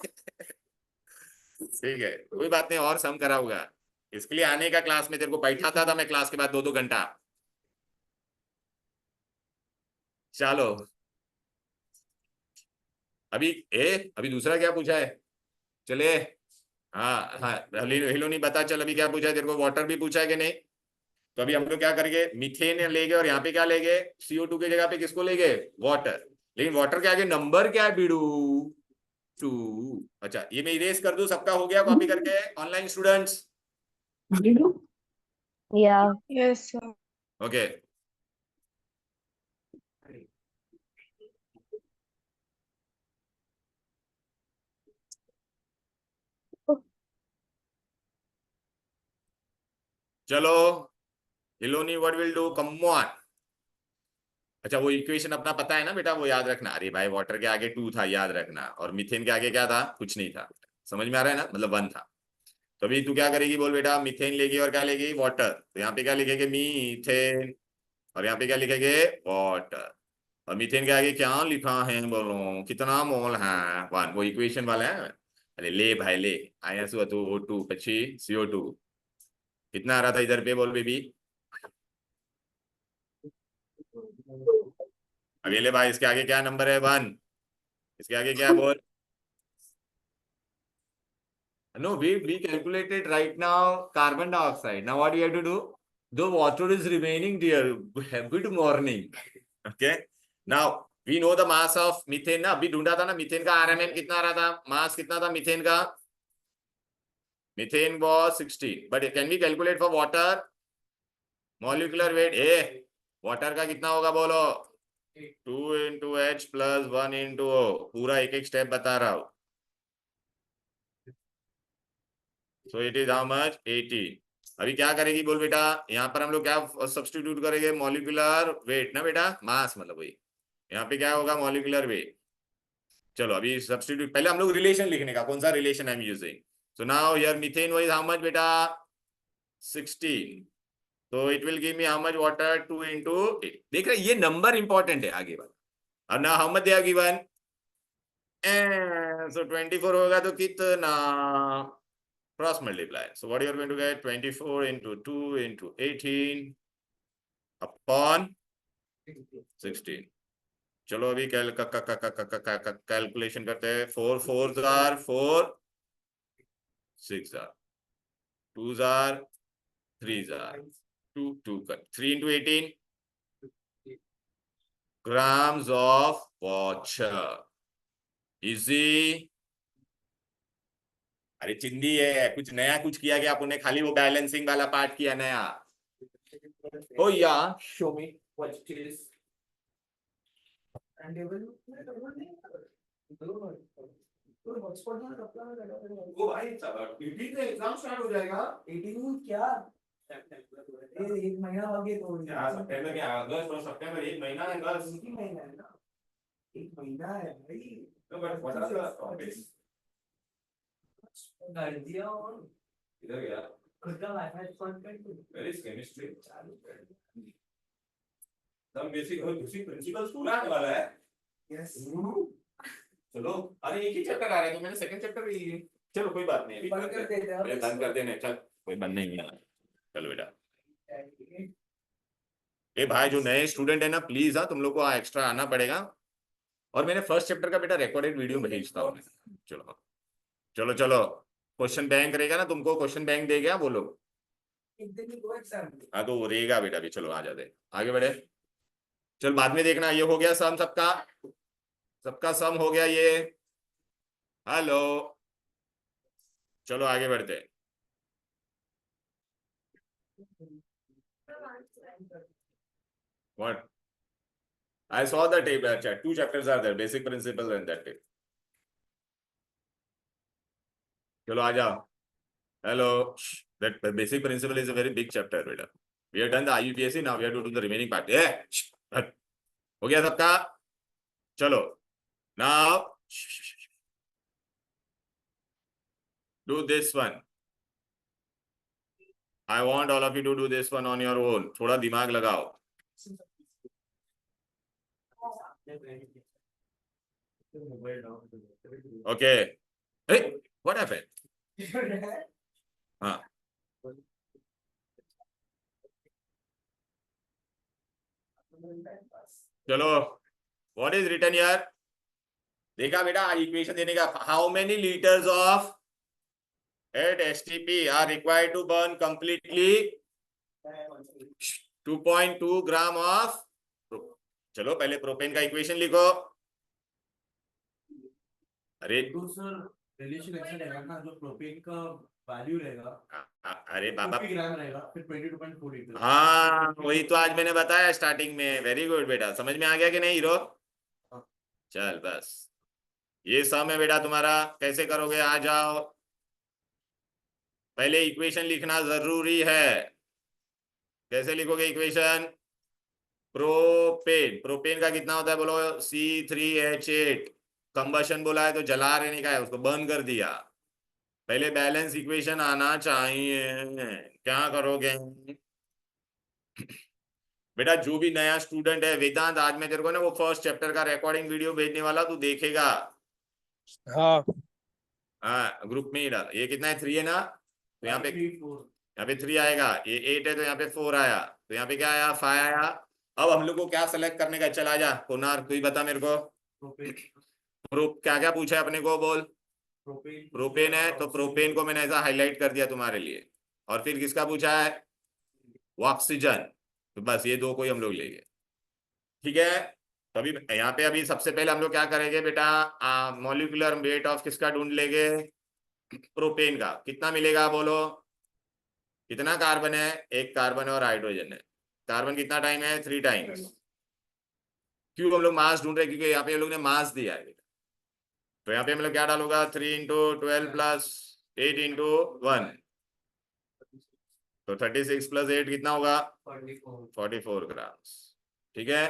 ठीक है कोई बात नहीं, और सम करा होगा, इसके लिए आने का क्लास में तेरे को बैठाता था मैं क्लास के बाद 2 2 घंटा। चलो अभी अभी दूसरा क्या पूछा है, चले। हाँ हाँ हिलो नहीं बता, चल अभी क्या पूछा है तेरे को, वाटर भी पूछा है कि नहीं। तो अभी हम लोग क्या करेंगे, मीथेन लेंगे और यहाँ पे क्या लेंगे, CO2 की जगह पे किसको लेंगे, वाटर। लेकिन वाटर के आगे नंबर क्या है बीड़ू, 2। अच्छा ये मैं इरेज कर दूं, सबका हो गया कॉपी करके, online students. Yeah. Yes sir, okay चलो, Hiloni what will do, come on. अच्छा वो इक्वेशन अपना पता है ना बेटा, वो याद रखना, अरे भाई वाटर के आगे 2 था याद रखना, और मीथेन के आगे क्या था, कुछ नहीं था, समझ में आ रहा है ना, मतलब 1 था। तो अभी तू क्या करेगी, बोल बेटा, मीथेन लेगी और क्या लेगी, वाटर, तो यहाँ पे क्या लिखेंगे, मीथेन, और यहाँ पे क्या लिखेंगे, वाटर। और मीथेन के आगे क्या लिखा है, बोलो कितना मोल है, 1, वो इक्वेशन वाला है। अरे ले भाई ले, आया सु तू O2 पची CO2 कितना आ रहा था इधर पे, बोल बेबी। अगले भाई इसके आगे क्या नंबर है, 1, इसके आगे क्या है, बोल। No, we calculated right now carbon dioxide. Now what do you have to do? The water is remaining, dear. Good morning. Okay. Now we know the mass of methane ना, अभी ढूंढा था ना मीथेन का RMN कितना आ रहा था, मास कितना था मीथेन का, methane was 16, but can we calculate for water? Molecular weight water का कितना होगा बोलो, 2 × H + 1 × O, पूरा एक एक स्टेप बता रहा हूं। So it is how much 80। अभी क्या करेगी बोल बेटा, यहाँ पर हम लोग क्या सब्स्टिट्यूट करेंगे, मॉलिक्यूलर वेट ना बेटा, मास मतलब वही, यहाँ पे क्या होगा मॉलिक्यूलर वेट। चलो अभी सब्स्टिट्यूट, पहले हम लोग रिलेशन लिखने का, कौन सा relation I am using. So now here methane wise how much बेटा 16, तो it will give me how much water 2 into 8। देख रहे ये नंबर इंपॉर्टेंट है आगे वाला। अब ना how much they are given, so 24 होगा तो कितना, cross multiply, so what you are going to get 24 into 2 into 18 upon 16। चलो अभी कैलकुलेशन करते हैं, 4 4s are 4, 6 are 2s are 3s are 2 2 3 into 18 grams of water। Easy. अरे चिंदी है, कुछ नया कुछ किया गया आपने, खाली वो बैलेंसिंग वाला पार्ट किया नया। ओ या Show me what it is. And they will. तो हॉटस्पॉट में अपना वो भाई 18 से एग्जाम स्टार्ट हो जाएगा। 18 क्या ये एक महीना आगे तो सितंबर क्या, अगस्त और सितंबर, एक महीना है बस। एक ही महीना है ना, एक महीना है भाई। तो but what are the topics, कर दिया और इधर गया, खुद का वाईफाई ऑन कर दो। वेयर इज केमिस्ट्री, चालू कर दो। सब बेसिक और बेसिक प्रिंसिपल्स पूरा आने वाला है। यस चलो अरे एक ही चैप्टर आ रहा है तो मैंने सेकंड चैप्टर ही, चलो कोई बात नहीं, अभी बंद कर देते हैं। पहले बंद कर देने, चल कोई बंद नहीं है। चलो बेटा, ए भाई जो नए स्टूडेंट है ना प्लीज, हाँ तुम लोग को एक्स्ट्रा आना पड़ेगा, और मैंने फर्स्ट चैप्टर का बेटा रिकॉर्डेड वीडियो भेजता हूँ। चलो चलो चलो, क्वेश्चन बैंक रहेगा ना, तुमको क्वेश्चन बैंक दे गया बोलो। एक दिन में 2 एग्जाम। हाँ तो वो रहेगा बेटा भी। चलो आ जाते आगे बढ़े, चल बाद में देखना। ये हो गया सम सबका, सबका सम हो गया ये। हेलो चलो आगे बढ़ते हैं। What? I saw the table chat. 2 chapters are there, basic principles and that table. चलो आ जाओ। Hello. That basic principle is a very big chapter, बेटा। We have done the IUPAC, now we have to do the remaining part. हो गया सबका? चलो। Now do this one. I want all of you to do this one on your own. थोड़ा दिमाग लगाओ। Okay. Hey, what happened? हाँ चलो, what is written here? देखा बेटा इक्वेशन देने का, how many litres of at STP are required to burn completely 2.2 gram of. चलो पहले प्रोपेन का इक्वेशन लिखो। अरे रिलेशन ऐसा रहेगा ना, जो प्रोपेन का वैल्यू रहेगा अरे बाबा 50 ग्राम रहेगा, फिर 22.4 लीटर। हाँ वही तो आज मैंने बताया स्टार्टिंग में। वेरी गुड बेटा, समझ में आ गया कि नहीं हीरो? चल बस ये सम है बेटा तुम्हारा, कैसे करोगे आ जाओ। पहले इक्वेशन लिखना जरूरी है। कैसे लिखोगे इक्वेशन? प्रोपेन, प्रोपेन का कितना होता है बोलो, C3H8। कंबशन बोला है तो जला रहने का है, उसको बर्न कर दिया। पहले बैलेंस इक्वेशन आना चाहिए। क्या करोगे बेटा? जो भी नया स्टूडेंट है वेदांत, आज मैं तेरे को ना वो फर्स्ट चैप्टर का रिकॉर्डिंग वीडियो भेजने वाला, तू देखेगा। हाँ हाँ ग्रुप में ही डाल। ये कितना है 3 है ना, तो यहाँ पे 3 आएगा, ये 8 है तो यहाँ पे 4 आया, तो यहाँ पे क्या आया 5 आया। अब हम लोग को क्या सेलेक्ट करने का, चला जा कोनार तू ही बता मेरे को। क्या क्या पूछा है अपने को बोल। प्रोपेन है तो प्रोपेन को मैंने ऐसा हाईलाइट कर दिया तुम्हारे लिए। और फिर किसका पूछा है? ऑक्सीजन। तो बस ये 2 को ही हम लोग लेंगे, ठीक है। तो अभी यहाँ पे अभी सबसे पहले हम लोग क्या करेंगे बेटा, मॉलिक्यूलर वेट ऑफ किसका ढूंढ लेंगे? प्रोपेन का। कितना मिलेगा बोलो? कितना कार्बन है? 1 कार्बन और हाइड्रोजन है। कार्बन कितना टाइम है? 3 टाइम्स। क्यों हम लोग मास ढूंढ रहे? क्योंकि यहाँ पे हम लोग ने मास दिया है। तो यहाँ पे हम लोग क्या डालूंगा, 3 into 12 + 8 into 1, तो 36 प्लस 8 कितना होगा? 44 ग्राम्स। ठीक है,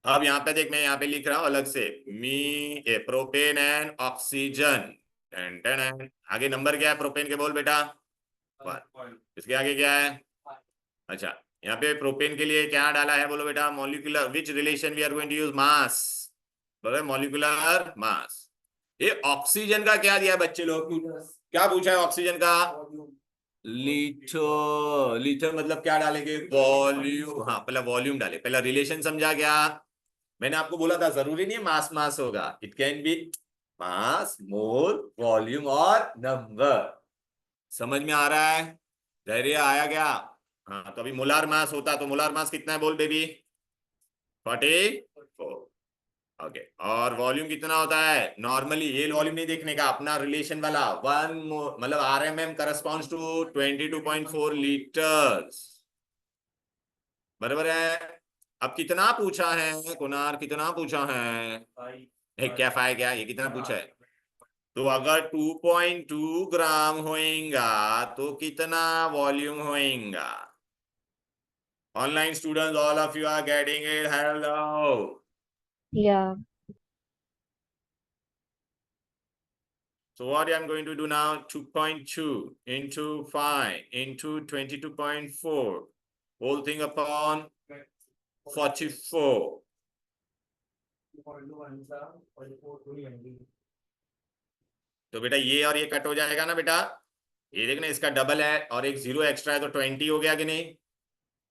अब यहाँ पे देख, मैं यहाँ पे लिख रहा हूँ अलग से, प्रोपेन एंड ऑक्सीजन। आगे नंबर क्या है प्रोपेन के, बोल बेटा? 1। इसके आगे क्या है? अच्छा, यहाँ पे प्रोपेन के लिए क्या डाला है बोलो बेटा? Molecular which relation we are going to use? Mass. बोलो मॉलिक्यूलर मास। ये ऑक्सीजन का क्या दिया है बच्चे लोग? क्या पूछा है ऑक्सीजन का? लीटर। लीटर मतलब क्या डालेंगे? वॉल्यूम। हाँ, पहले वॉल्यूम डाले, पहला रिलेशन समझा क्या? मैंने आपको बोला था जरूरी नहीं मास मास होगा, it can be mass, mole, volume और नंबर। समझ में आ रहा है? धैर्य आया क्या? हाँ, तो अभी मोलार मास होता तो मोलार मास कितना है बोल बेबी? 44। ओके, और वॉल्यूम कितना होता है? नॉर्मली ये वॉल्यूम नहीं देखने का, अपना रिलेशन वाला 1 मतलब RMM करस्पॉन्ड्स टू 22.4 लीटर्स। बराबर है? अब कितना पूछा है कुनार, कितना पूछा है? क्या फाय क्या, ये कितना पूछा है? तो अगर 2.2 ग्राम होएगा तो कितना वॉल्यूम होएगा? Online students, all of you are getting it? Hello. Yeah. So what I'm going to do now, 2.2 into 5 into 22.4, whole thing upon 44. तो बेटा ये और ये कट हो जाएगा ना बेटा? ये देखना, इसका डबल है और एक 0 एक्स्ट्रा है, तो 20 हो गया कि नहीं?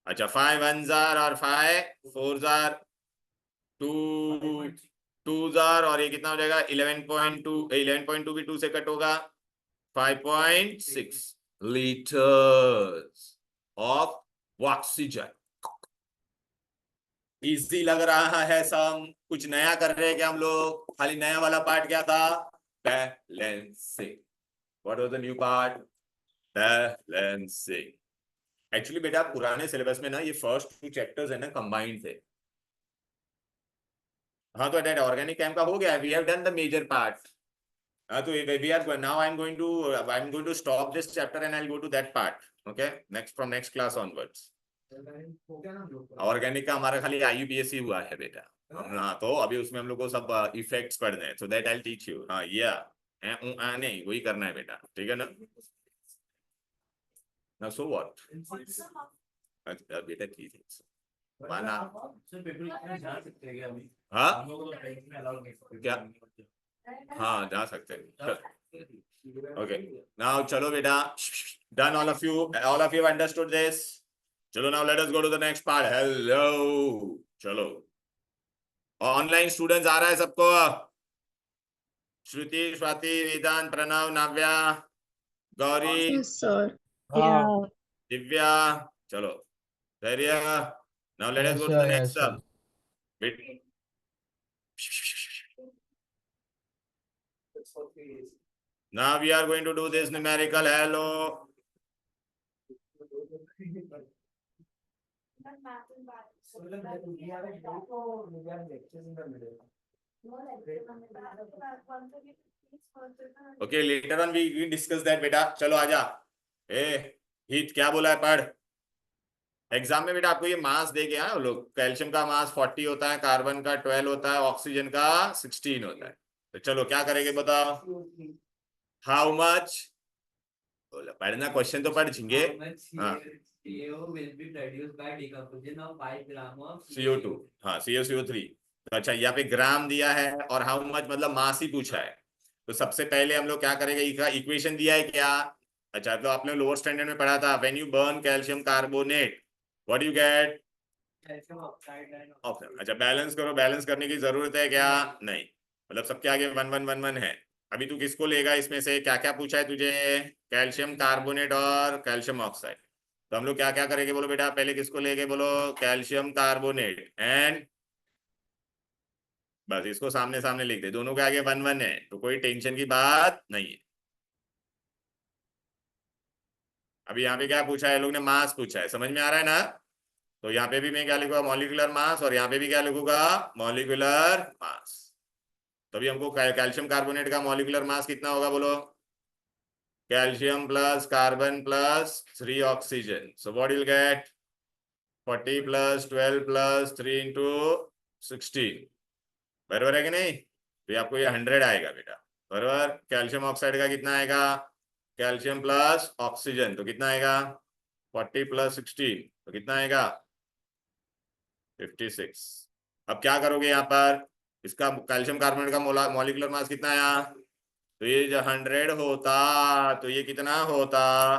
अच्छा, 5 1 जार और 5 4 जार, 2 2 जार, और ये कितना हो जाएगा? 11.2। 11.2 भी 2 से कट होगा, 5.6 लीटर्स ऑफ ऑक्सीजन। इजी लग रहा है सब? कुछ नया कर रहे हैं क्या हम लोग? खाली नया वाला पार्ट क्या था? Balancing. What was the new part? Balancing. Actually बेटा पुराने सिलेबस में ना ये फर्स्ट 2 चैप्टर्स है ना कंबाइंड थे। हाँ, तो दैट ऑर्गेनिक केम का हो गया, we have done the major part. हाँ, तो we are now I am going to stop this chapter and I will go to that part. Okay, next from next class onwards. Organic का हमारा खाली IUPAC हुआ है बेटा। हाँ, तो अभी उसमें हम लोग को सब इफेक्ट्स पढ़ने हैं, सो that I will teach you. हाँ, या नहीं, वही करना है बेटा, ठीक है ना? ना सो व्हाट? अच्छा बेटा, ठीक है माना। हाँ क्या? हाँ, जा सकते हैं। ओके, नाउ चलो बेटा, done all of you understood this? चलो now let us go to the next part. Hello, चलो ऑनलाइन स्टूडेंट्स आ रहा है सबको? श्रुति, स्वाति, वेदांत, Pranav, Navya, Gauri, Yes, sir. Yeah. Divya, चलो Dhairya. Now let us Yes go to sir, the yes next sir. सब। Now we are going to do this numerical. Hello. Okay, later on we discuss that बेटा। चलो आजा। हित क्या बोला है पढ़। एग्जाम में बेटा आपको ये मास दे गया है लोग, कैल्शियम का मास 40 होता है, कार्बन का 12 होता है, ऑक्सीजन का 16 होता है। तो चलो क्या करेंगे बताओ? How much? बोला पढ़ना, क्वेश्चन तो पढ़ झिंगे। हाँ, CO2, हाँ CO3। तो अच्छा, यहाँ पे ग्राम दिया है और हाउ मच मतलब मास ही पूछा है। तो सबसे पहले हम लोग क्या करेंगे, इक्वेशन दिया है क्या? अच्छा, तो आपने लोअर स्टैंडर्ड में पढ़ा था, when you burn calcium carbonate what you get? अच्छा, बैलेंस करो। बैलेंस करने की जरूरत है क्या? नहीं, मतलब सबके आगे 1 1 1 1 है। अभी तू किसको लेगा इसमें से? क्या क्या पूछा है तुझे? कैल्शियम कार्बोनेट और कैल्शियम ऑक्साइड। तो हम लोग क्या क्या करेंगे बोलो बेटा? पहले किसको लेंगे बोलो? कैल्शियम कार्बोनेट एंड, बस इसको सामने सामने लिख दे, दोनों के आगे 1 1 है, तो कोई टेंशन की बात नहीं है। अभी यहाँ पे क्या पूछा है लोग ने? मास पूछा है, समझ में आ रहा है ना? तो यहाँ पे भी मैं क्या लिखूंगा? मॉलिक्यूलर मास, और यहाँ पे भी क्या लिखूंगा? Molecular mass. तो अभी हमको कैल्शियम कार्बोनेट का मॉलिक्यूलर मास कितना होगा बोलो? calcium plus carbon plus 3 oxygen. So what you'll get? 40 plus 12 plus 3 into 16. बराबर है कि नहीं? तो आपको ये 100 आएगा बेटा, बराबर। कैल्शियम ऑक्साइड का कितना आएगा? कैल्शियम प्लस ऑक्सीजन तो कितना आएगा? 40 प्लस 16 तो कितना आएगा? 56। अब क्या करोगे यहाँ पर? इसका कैल्शियम कार्बोनेट का मॉलिक्यूलर मास कितना आया? तो ये जो 100 होता तो ये कितना होता?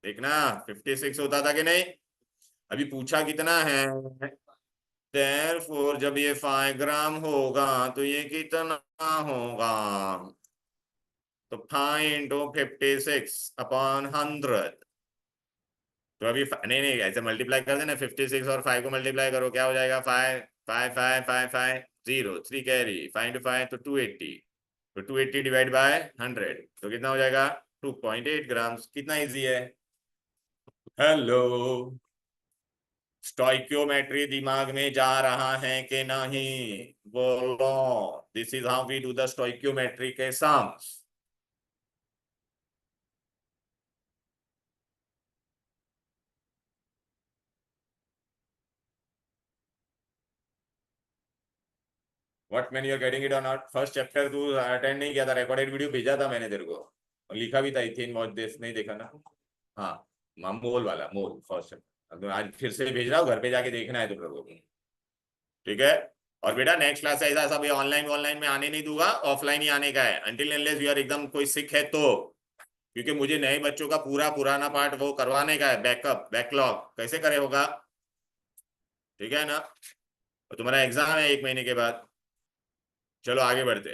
देखना 56 होता था कि नहीं? अभी पूछा कितना है, therefore जब ये 5 ग्राम होगा तो ये कितना होगा? तो 5 into 56 अपॉन 100। तो अभी नहीं नहीं ऐसे मल्टीप्लाई कर देना, 56 और 5 को मल्टीप्लाई करो, क्या हो जाएगा? 5 5 5 5 5 0 3 कैरी 5 into 5 तो 280। तो 280 डिवाइड बाय 100 तो कितना हो जाएगा? 2.8 ग्राम। कितना इजी है? हेलो, स्टोइकियोमेट्री दिमाग में जा रहा है कि नहीं? बोलो। This is how we do the stoichiometry के sums. What man you are getting it और नॉट? फर्स्ट चैप्टर तू अटेंड नहीं किया था, रिकॉर्डेड वीडियो भेजा था मैंने तेरे को और लिखा भी था इथेन वॉच दिस, नहीं देखा ना? हाँ मोल वाला, मोल फर्स्ट। आज फिर से भेज रहा हूँ, घर पे जाके देखना है तुम लोगों को, ठीक है? और बेटा नेक्स्ट क्लास ऐसा सब ऑनलाइन में आने नहीं दूंगा, ऑफलाइन ही आने का है अनटिल अनलेस यू आर एकदम कोई सिक है तो, क्योंकि मुझे नए बच्चों का पूरा पुराना पार्ट वो करवाने का है, बैकअप बैकलॉग कैसे करे होगा, ठीक है ना? और तुम्हारा एग्जाम है 1 महीने के बाद। चलो आगे बढ़ते।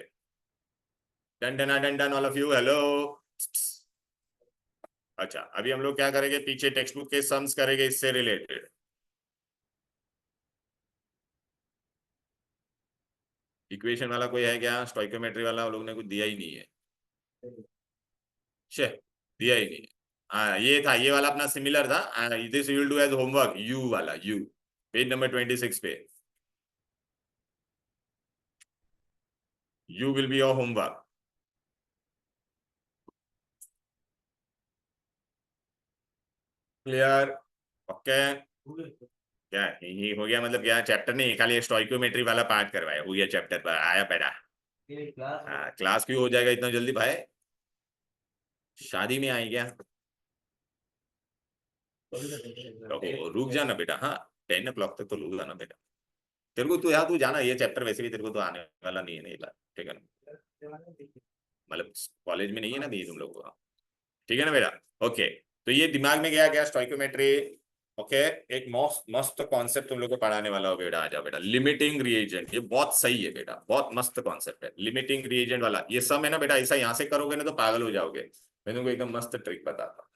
Done done done done all of you, hello. अच्छा अभी हम लोग क्या करेंगे? पीछे टेक्स्ट बुक के सम्स करेंगे इससे रिलेटेड। इक्वेशन वाला कोई है क्या? स्टोइकोमेट्री वाला लोग ने कुछ दिया ही नहीं है, शे दिया ही नहीं है। हाँ ये था, ये वाला अपना सिमिलर था। This you will do as homework, you वाला, यू पेज नंबर 26 पे you will be your homework. Clear? Okay क्या ये हो गया? मतलब क्या चैप्टर नहीं, खाली स्टोइकोमेट्री वाला पार्ट करवाया, हो गया चैप्टर पर आया पैदा। क्लास क्यों हो जाएगा इतना जल्दी भाई? शादी में आई क्या? रुक जाना बेटा, हाँ 10 o'clock तक तो रुक जाना बेटा। तेरे को तू यहाँ तू जाना, ये चैप्टर वैसे भी तेरे को तो आने वाला नहीं है, नहीं ठीक है ना? मतलब कॉलेज में नहीं है ना भी तुम लोग को, ठीक है ना बेटा? ओके तो ये दिमाग में गया क्या स्टोइकोमेट्री? ओके एक मस्त कॉन्सेप्ट तुम लोग को पढ़ाने वाला हो बेटा। आ जाओ बेटा, लिमिटिंग रिएजेंट, ये बहुत सही है बेटा, बहुत मस्त कॉन्सेप्ट है लिमिटिंग रिएजेंट वाला। ये सब है ना बेटा, ऐसा यहाँ से करोगे ना तो पागल हो जाओगे। मैं तुमको एकदम मस्त ट्रिक बताता हूँ।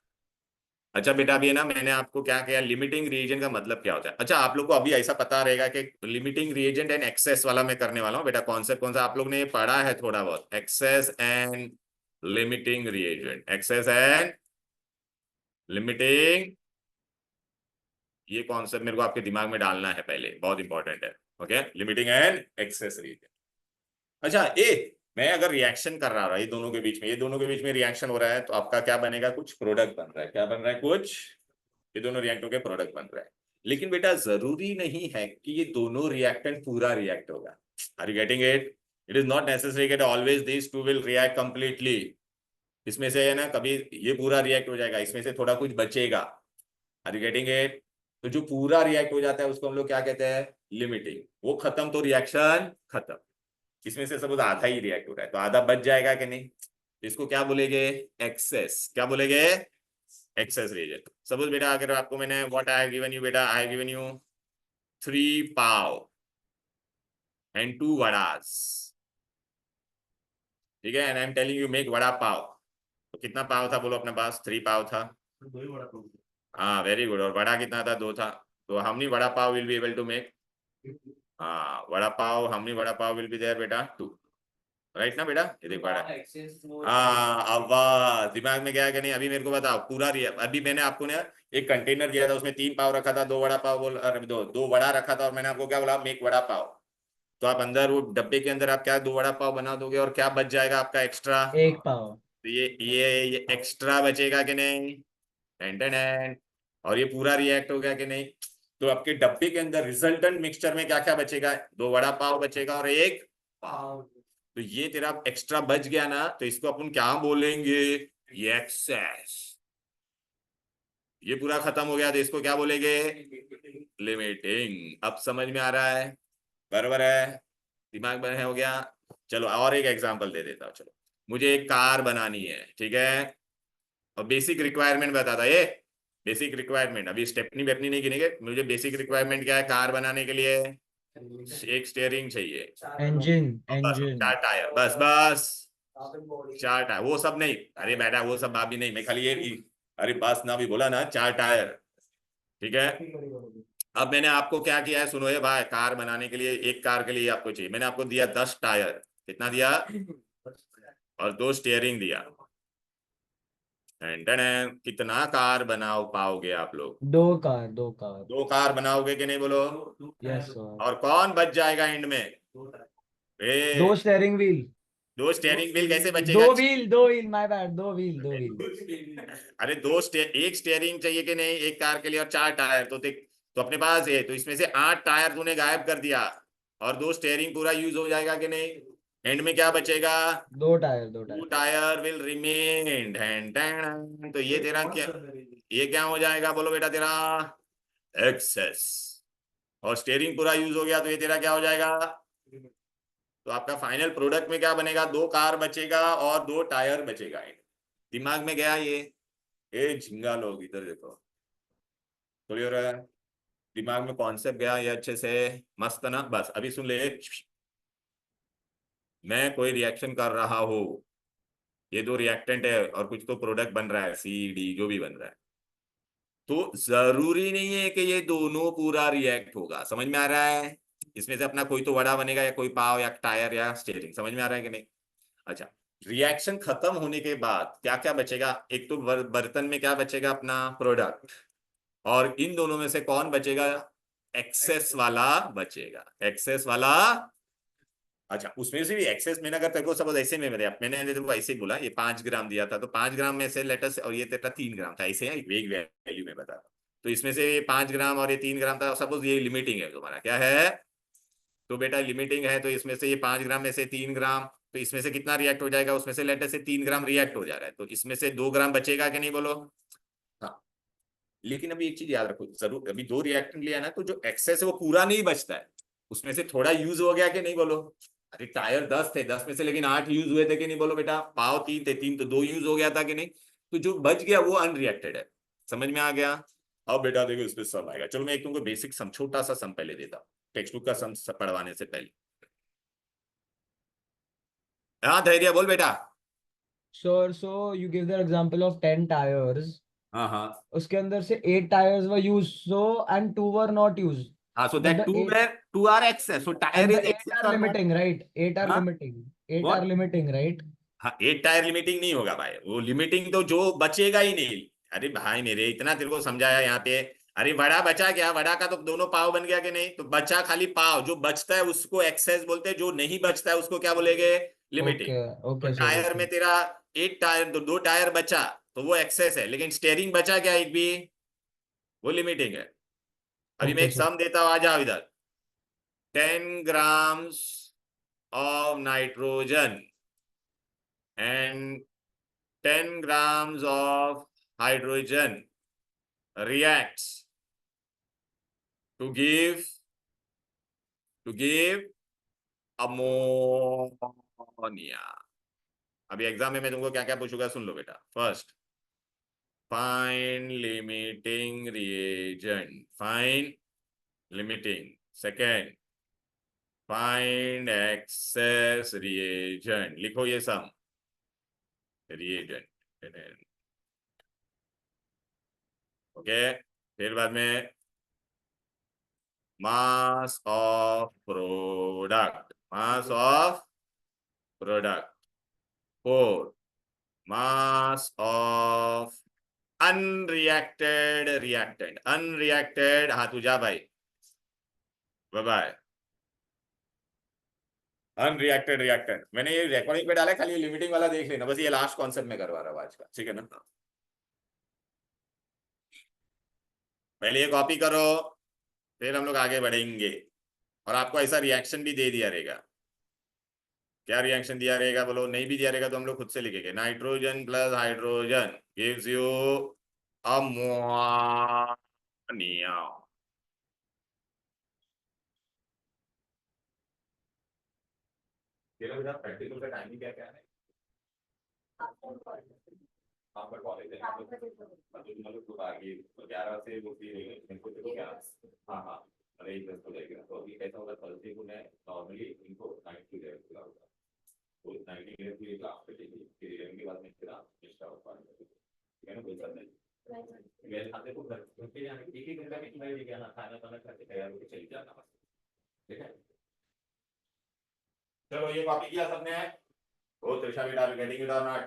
अच्छा बेटा अभी है ना, मैंने आपको क्या किया, लिमिटिंग रिएजेंट का मतलब क्या होता है। अच्छा आप लोग को अभी ऐसा पता रहेगा कि लिमिटिंग रिएजेंट एंड एक्सेस वाला मैं करने वाला हूँ बेटा। कॉन्सेप्ट कौन सा आप लोग ने पढ़ा है थोड़ा बहुत? Excess and limiting reagent, excess and limiting, ये कॉन्सेप्ट मेरे को आपके दिमाग में डालना है पहले, बहुत इंपॉर्टेंट है। Okay limiting and access reagent. अच्छा मैं अगर रिएक्शन कर रहा हूँ ये दोनों के बीच में, ये दोनों के बीच में रिएक्शन हो रहा है तो आपका क्या बनेगा? कुछ प्रोडक्ट बन रहा है। क्या बन रहा है? कुछ, ये दोनों रिएक्ट होकर प्रोडक्ट बन रहा है। लेकिन बेटा जरूरी नहीं है कि ये दोनों रिएक्टेंट पूरा रिएक्ट होगा। Are you getting it? It is not necessary that always this two will react completely. इसमें से है ना कभी ये पूरा रिएक्ट हो जाएगा, इसमें से थोड़ा कुछ बचेगा। Are you getting it? तो जो पूरा रिएक्ट हो जाता है उसको हम लोग क्या कहते हैं? लिमिटिंग। वो खत्म तो रिएक्शन खत्म। इसमें से सपोज आधा ही रिएक्ट हो रहा है तो आधा बच जाएगा कि नहीं? इसको क्या बोलेंगे? एक्सेस। क्या बोलेंगे? Access reagent. सपोज बेटा अगर आपको मैंने what I have given you बेटा, I have given you 3 pav and 2 vadas, ठीक है? And I am telling you make vada pav. तो कितना पाव था बोलो अपने पास? 3 पाव था। हाँ वेरी गुड। और वड़ा कितना था? 2 था। तो how many vada pav will be able to make? हाँ vada pav, how many vada pav will be there बेटा? 2, राइट ना बेटा? ये देख पा अब दिमाग में गया कि नहीं? अभी मेरे को बताओ पूरा अभी मैंने आपको ना एक कंटेनर दिया था, उसमें 3 पाव रखा था, 2 वड़ा पाव बोल, दो वड़ा रखा था और मैंने आपको क्या बोला? मेक वड़ा पाव। तो आप अंदर वो डब्बे के अंदर आप क्या 2 वड़ा पाव बना दोगे और क्या बच जाएगा आपका एक्स्ट्रा? 1 पाव। तो ये एक्स्ट्रा बचेगा कि नहीं? टेन। और ये पूरा रिएक्ट हो गया कि नहीं? तो आपके डब्बे के अंदर रिजल्टेंट मिक्सचर में क्या क्या बचेगा? 2 वड़ा पाव बचेगा और 1 पाव। तो ये तेरा एक्स्ट्रा बच गया ना, तो इसको अपन क्या बोलेंगे? ये एक्सेस। ये पूरा खत्म हो गया तो इसको क्या बोलेंगे? लिमिटिंग। अब समझ में आ रहा है? बराबर है? दिमाग में हो गया? चलो और एक एग्जांपल दे देता हूँ। चलो, मुझे एक कार बनानी है, ठीक है, और बेसिक रिक्वायरमेंट बताता ये। बेसिक रिक्वायरमेंट अभी स्टेपनी वेपनी नहीं गिनेंगे। मुझे बेसिक रिक्वायरमेंट क्या है कार बनाने के लिए? एक स्टीयरिंग चाहिए, इंजन बस इंजन 4 टायर, बस बस 4 टायर। वो सब नहीं, अरे बेटा वो सब अभी नहीं, मैं खाली ये अरे बस ना भी बोला ना, 4 टायर, ठीक है। अब मैंने आपको क्या किया है, सुनो ये भाई, कार बनाने के लिए, एक कार के लिए आपको चाहिए, मैंने आपको दिया 10 टायर। कितना दिया? और 2 स्टीयरिंग दिया। कितना कार बनाओ पाओगे आप लोग? 2 कार 2 कार बनाओगे कि नहीं बोलो? Yes sir. और कौन बच जाएगा एंड में? 2 ए, स्टेयरिंग व्हील 2 स्टीयरिंग व्हील कैसे दो बचेगा? Wheel 2 wheel my bad 2 wheel अरे एक स्टीयरिंग चाहिए कि नहीं एक कार के लिए, और 4 टायर तो देख, तो अपने पास है, तो इसमें से 8 टायर तूने गायब कर दिया, और 2 स्टीयरिंग पूरा यूज हो जाएगा कि नहीं? एंड में क्या बचेगा? 2 टायर 2 टायर विल रिमेन। तो ये तेरा क्या, ये क्या हो जाएगा बोलो बेटा? तेरा एक्सेस। और स्टीयरिंग पूरा यूज हो गया तो ये तेरा क्या हो जाएगा? तो आपका फाइनल प्रोडक्ट में क्या बनेगा? 2 कार बचेगा और 2 टायर बचेगा। दिमाग में गया ये? ए झिंगा लोग इधर देखो, थोड़ी हो रहा है दिमाग में कॉन्सेप्ट गया ये अच्छे से? मस्त ना? बस अभी सुन ले। मैं कोई रिएक्शन कर रहा हूं, ये 2 रिएक्टेंट है और कुछ तो प्रोडक्ट बन रहा है, सी डी जो भी बन रहा है, तो जरूरी नहीं है कि ये दोनों पूरा रिएक्ट होगा। समझ में आ रहा है? इसमें से अपना कोई तो वड़ा बनेगा, या कोई पाव, या टायर, या स्टीयरिंग। समझ में आ रहा है कि नहीं? अच्छा, रिएक्शन खत्म होने के बाद क्या क्या बचेगा? एक तो बर्तन में क्या बचेगा? अपना प्रोडक्ट। और इन दोनों में से कौन बचेगा? एक्सेस वाला बचेगा, एक्सेस वाला। अच्छा, उसमें से भी एक्सेस में अगर तेरे को सपोज ऐसे में मैंने तेरे को ऐसे ही बोला, ये 5 ग्राम दिया था, तो 5 ग्राम में से लेटस, और ये तेरा 3 ग्राम था, ऐसे एक वेग वैल्यू में बता, तो इसमें से ये 5 ग्राम और ये 3 ग्राम था, सपोज ये लिमिटिंग है तुम्हारा, क्या है? तो बेटा लिमिटिंग है, तो इसमें से ये 5 ग्राम में से 3 ग्राम, तो इसमें से कितना रिएक्ट हो जाएगा? उसमें से लेटर से 3 ग्राम रिएक्ट हो जा रहा है, तो इसमें से 2 ग्राम बचेगा कि नहीं बोलो? हाँ। लेकिन अभी एक चीज याद रखो जरूर, अभी 2 रिएक्टेंट लिया ना, तो जो एक्सेस है वो पूरा नहीं बचता है, उसमें से थोड़ा यूज हो गया कि नहीं बोलो? अरे टायर 10 थे, 10 में से लेकिन 8 यूज हुए थे कि नहीं बोलो बेटा? पाव 3 थे, 3 तो 2 यूज हो गया था कि नहीं? तो जो बच गया वो अनरिएक्टेड है। समझ में आ गया? अब बेटा देखो इस पे सम आएगा। चलो मैं एक तुमको बेसिक सम, छोटा सा सम पहले देता हूँ, टेक्स्ट बुक का सम पढ़वाने से पहले। हाँ धैर्य बोल बेटा। Sir so you give the example of 10 tyres, हाँ हाँ उसके अंदर से 8 tyres were use so and 2 were not use हाँ, so but that the 2 8 were 2 are excess, so tire and the is 8 excess are or not? Limiting right 8 are हाँ limiting 8 are what? Limiting right हाँ, 8 tyre limiting नहीं होगा भाई, वो limiting तो जो बचेगा ही नहीं। अरे भाई मेरे, इतना तेरे को समझाया यहाँ पे। अरे वड़ा बचा क्या? वड़ा का तो दोनों पाव बन गया कि नहीं? तो बचा खाली पाव, जो बचता है उसको एक्सेस बोलते हैं, जो नहीं बचता है उसको क्या बोलेंगे? लिमिटिंग। ओके तो ओके सर टायर ओके में तेरा 8 टायर, 2 टायर बचा, तो वो एक्सेस है, लेकिन स्टेयरिंग बचा क्या एक भी? वो लिमिटिंग है। अभी मैं ओके एक सर सम देता हूँ, आ जाओ इधर। 10 grams of nitrogen and 10 grams of hydrogen reacts to give ammonia. अभी एग्जाम में मैं तुमको क्या क्या पूछूंगा सुन लो बेटा। First, find limiting reagent, find limiting. Second, find access reagent, लिखो ये सम रिएजेंट। ओके, फिर बाद में mass of product, mass of product. Four, mass of unreacted reactant, unreacted. हाँ तू जा भाई, बाय बाय। अनरिएक्टेड रिएक्टेंट, मैंने ये रिकॉर्डिंग पे डाला है, खाली लिमिटिंग वाला देख लेना, बस ये लास्ट कॉन्सेप्ट में करवा रहा हूँ आज का, ठीक है ना। पहले ये कॉपी करो, फिर हम लोग आगे बढ़ेंगे। और आपको ऐसा रिएक्शन भी दे दिया रहेगा। क्या रिएक्शन दिया रहेगा बोलो, नहीं भी दिया रहेगा तो हम लोग खुद से लिखेंगे। Nitrogen plus hydrogen gives you ammonia. Practical का टाइमिंग क्या क्या है आपका कॉलेज है तो आगे 11 से वो क्या, हाँ हाँ, अरे 10 को जाएगा तो अभी कैसा होगा, थर्सडे को मैं नॉर्मली इनको 90 लेवल होगा तो 90 लेवल की क्लास पे चलिए, फिर 11 के बाद में फिर आप एक्स्ट्रा हो ठीक है ना, कोई सर नहीं। मैं खाते को घर के जाने एक ही घंटा में मैं लेके आना, खाना खाना करके तैयार होकर चली जाना बस, ठीक है। चलो ये कॉपी किया सबने, वो त्रिशा बेटा गेटिंग इट और नॉट?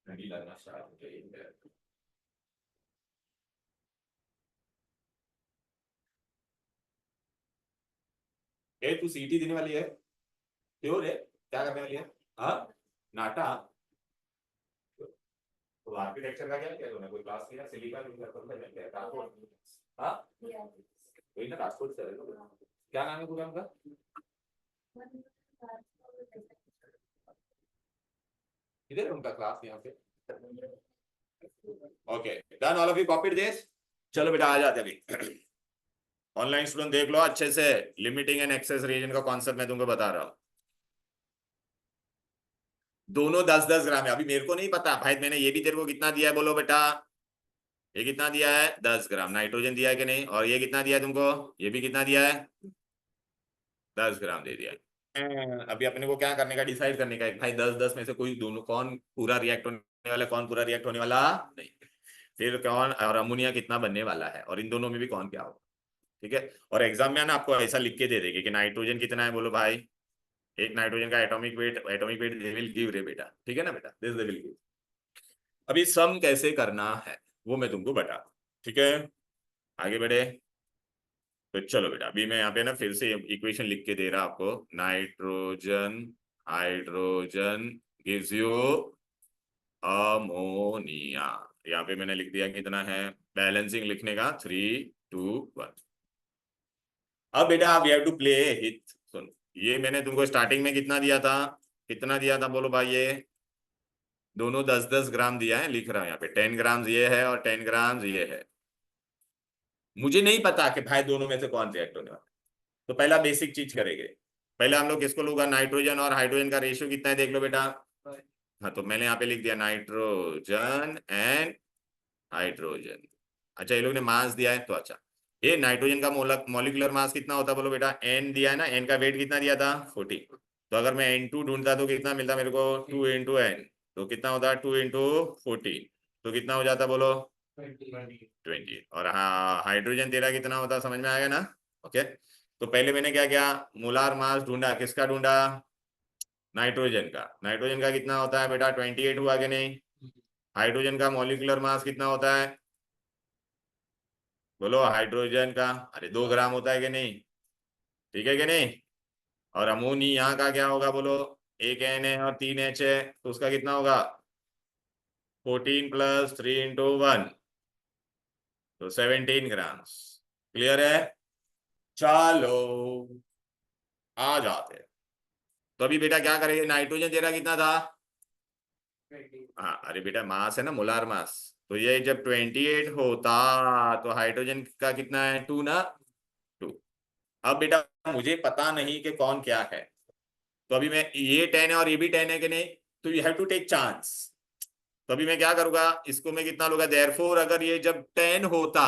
नहीं लगना स्टार्ट हो जाएगा। ए तू सीटी देने वाली है, क्यों रे, क्या करने वाली है? हाँ नाटा, तो आर्किटेक्चर का क्या किया तूने, कोई क्लास किया? सिलिकॉन क्या ट्रांसपोर्ट? हाँ वही ना, ट्रांसपोर्ट से क्या नाम है पूरा उनका? इधर है उनका क्लास यहाँ पे। Okay done, all of you copied this. चलो बेटा आ जाते अभी। ऑनलाइन स्टूडेंट देख लो अच्छे से, लिमिटिंग एंड एक्सेस रीजन का कॉन्सेप्ट मैं तुमको बता रहा हूँ। दोनों 10-10 ग्राम है, अभी मेरे को नहीं पता भाई, मैंने ये भी तेरे को कितना दिया है बोलो बेटा, ये कितना दिया है 10 ग्राम नाइट्रोजन दिया है कि नहीं, और ये कितना दिया है तुमको, ये भी कितना दिया है 10 ग्राम दे दिया है। अभी अपने को क्या करने का, डिसाइड करने का है भाई 10-10 में से कोई दोनों, कौन पूरा रिएक्ट होने वाला है, कौन पूरा रिएक्ट होने वाला नहीं, फिर कौन और अमोनिया कितना बनने वाला है, और इन दोनों में भी कौन क्या होगा, ठीक है। और एग्जाम में है ना आपको ऐसा लिख के दे देंगे कि नाइट्रोजन कितना है बोलो भाई, एक नाइट्रोजन का atomic weight they will give रे बेटा, ठीक है ना बेटा, दिस दे विल गिव। अभी सम कैसे करना है वो मैं तुमको बता, ठीक है, आगे बढ़े। तो चलो बेटा अभी मैं यहाँ पे ना फिर से इक्वेशन लिख के दे रहा आपको, nitrogen hydrogen gives you ammonia. यहाँ पे मैंने लिख दिया कितना है, बैलेंसिंग लिखने का 3-2-1। अब बेटा we have to play hit, सुन ये मैंने तुमको स्टार्टिंग में कितना दिया था, कितना दिया था बोलो भाई, ये दोनों 10-10 ग्राम दिया है, लिख रहा हूं यहाँ पे 10 ग्राम ये है और 10 ग्राम ये है। मुझे नहीं पता कि भाई दोनों में से कौन रिएक्ट होने वाला, तो पहला बेसिक चीज करेंगे, पहले हम लोग किसको लूंगा, नाइट्रोजन और हाइड्रोजन का रेशियो कितना है देख लो बेटा। हाँ तो मैंने यहाँ पे लिख दिया नाइट्रोजन एंड हाइड्रोजन। अच्छा ये लोग ने मास दिया है तो अच्छा, ये नाइट्रोजन का मॉलिक्यूलर मास कितना होता है बोलो बेटा, एन दिया है ना, एन का वेट कितना दिया था 40, तो अगर मैं N2 ढूंढता तो कितना मिलता मेरे को 2 × N, तो कितना होता है 2 × 40, तो कितना हो जाता बोलो 20। और हाँ हाइड्रोजन तेरा कितना होता समझ में आएगा ना, ओके। तो पहले मैंने क्या किया, मोलार मास ढूंढा, किसका ढूंढा, नाइट्रोजन का कितना होता है बेटा 28 हुआ कि नहीं, हाइड्रोजन का मॉलिक्यूलर मास कितना होता है बोलो, हाइड्रोजन का अरे 2 ग्राम होता है कि नहीं, ठीक है कि नहीं, और अमोनिया का क्या होगा बोलो, 1 N है और 3 H है, तो उसका कितना होगा 14 + 3 × 1, तो 17 ग्राम। क्लियर है, चलो आ जाते हैं। तो अभी बेटा क्या करेंगे, नाइट्रोजन तेरा कितना था, हाँ अरे बेटा मास है ना, मोलार मास, तो ये जब 28 होता तो हाइड्रोजन का कितना है 2 ना, 2। अब बेटा मुझे पता नहीं कि कौन क्या है, तो अभी मैं ये 10 है और ये भी 10 है कि नहीं, तो you have to take chance. तो अभी मैं क्या करूंगा, इसको मैं कितना लूंगा, देयरफॉर अगर ये जब 10 होता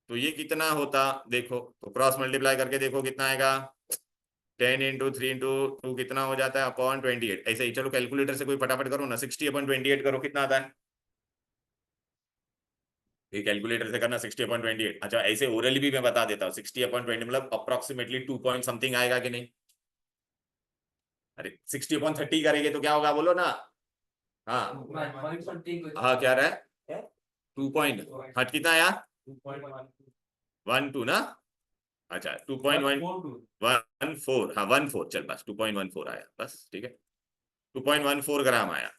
तो ये कितना होता देखो, तो क्रॉस मल्टीप्लाई करके देखो कितना आएगा, 10 × 3 × 2 कितना हो जाता है अपॉन 28, ऐसे ही चलो कैलकुलेटर से कोई फटाफट करो ना, 60/28 करो कितना आता है, ये कैलकुलेटर से करना 60/28। अच्छा ऐसे ओरली भी मैं बता देता हूँ 60/20 मतलब अप्रोक्सीमेटली 2 पॉइंट समथिंग आएगा कि नहीं, अरे 60/30 करेंगे तो क्या होगा बोलो ना, हाँ हाँ क्या रहा है 2 पॉइंट, हट कितना आया 1 2 ना, अच्छा 2.14, हाँ 14, चल बस 2.14 आया बस, ठीक है 2.14 ग्राम आया।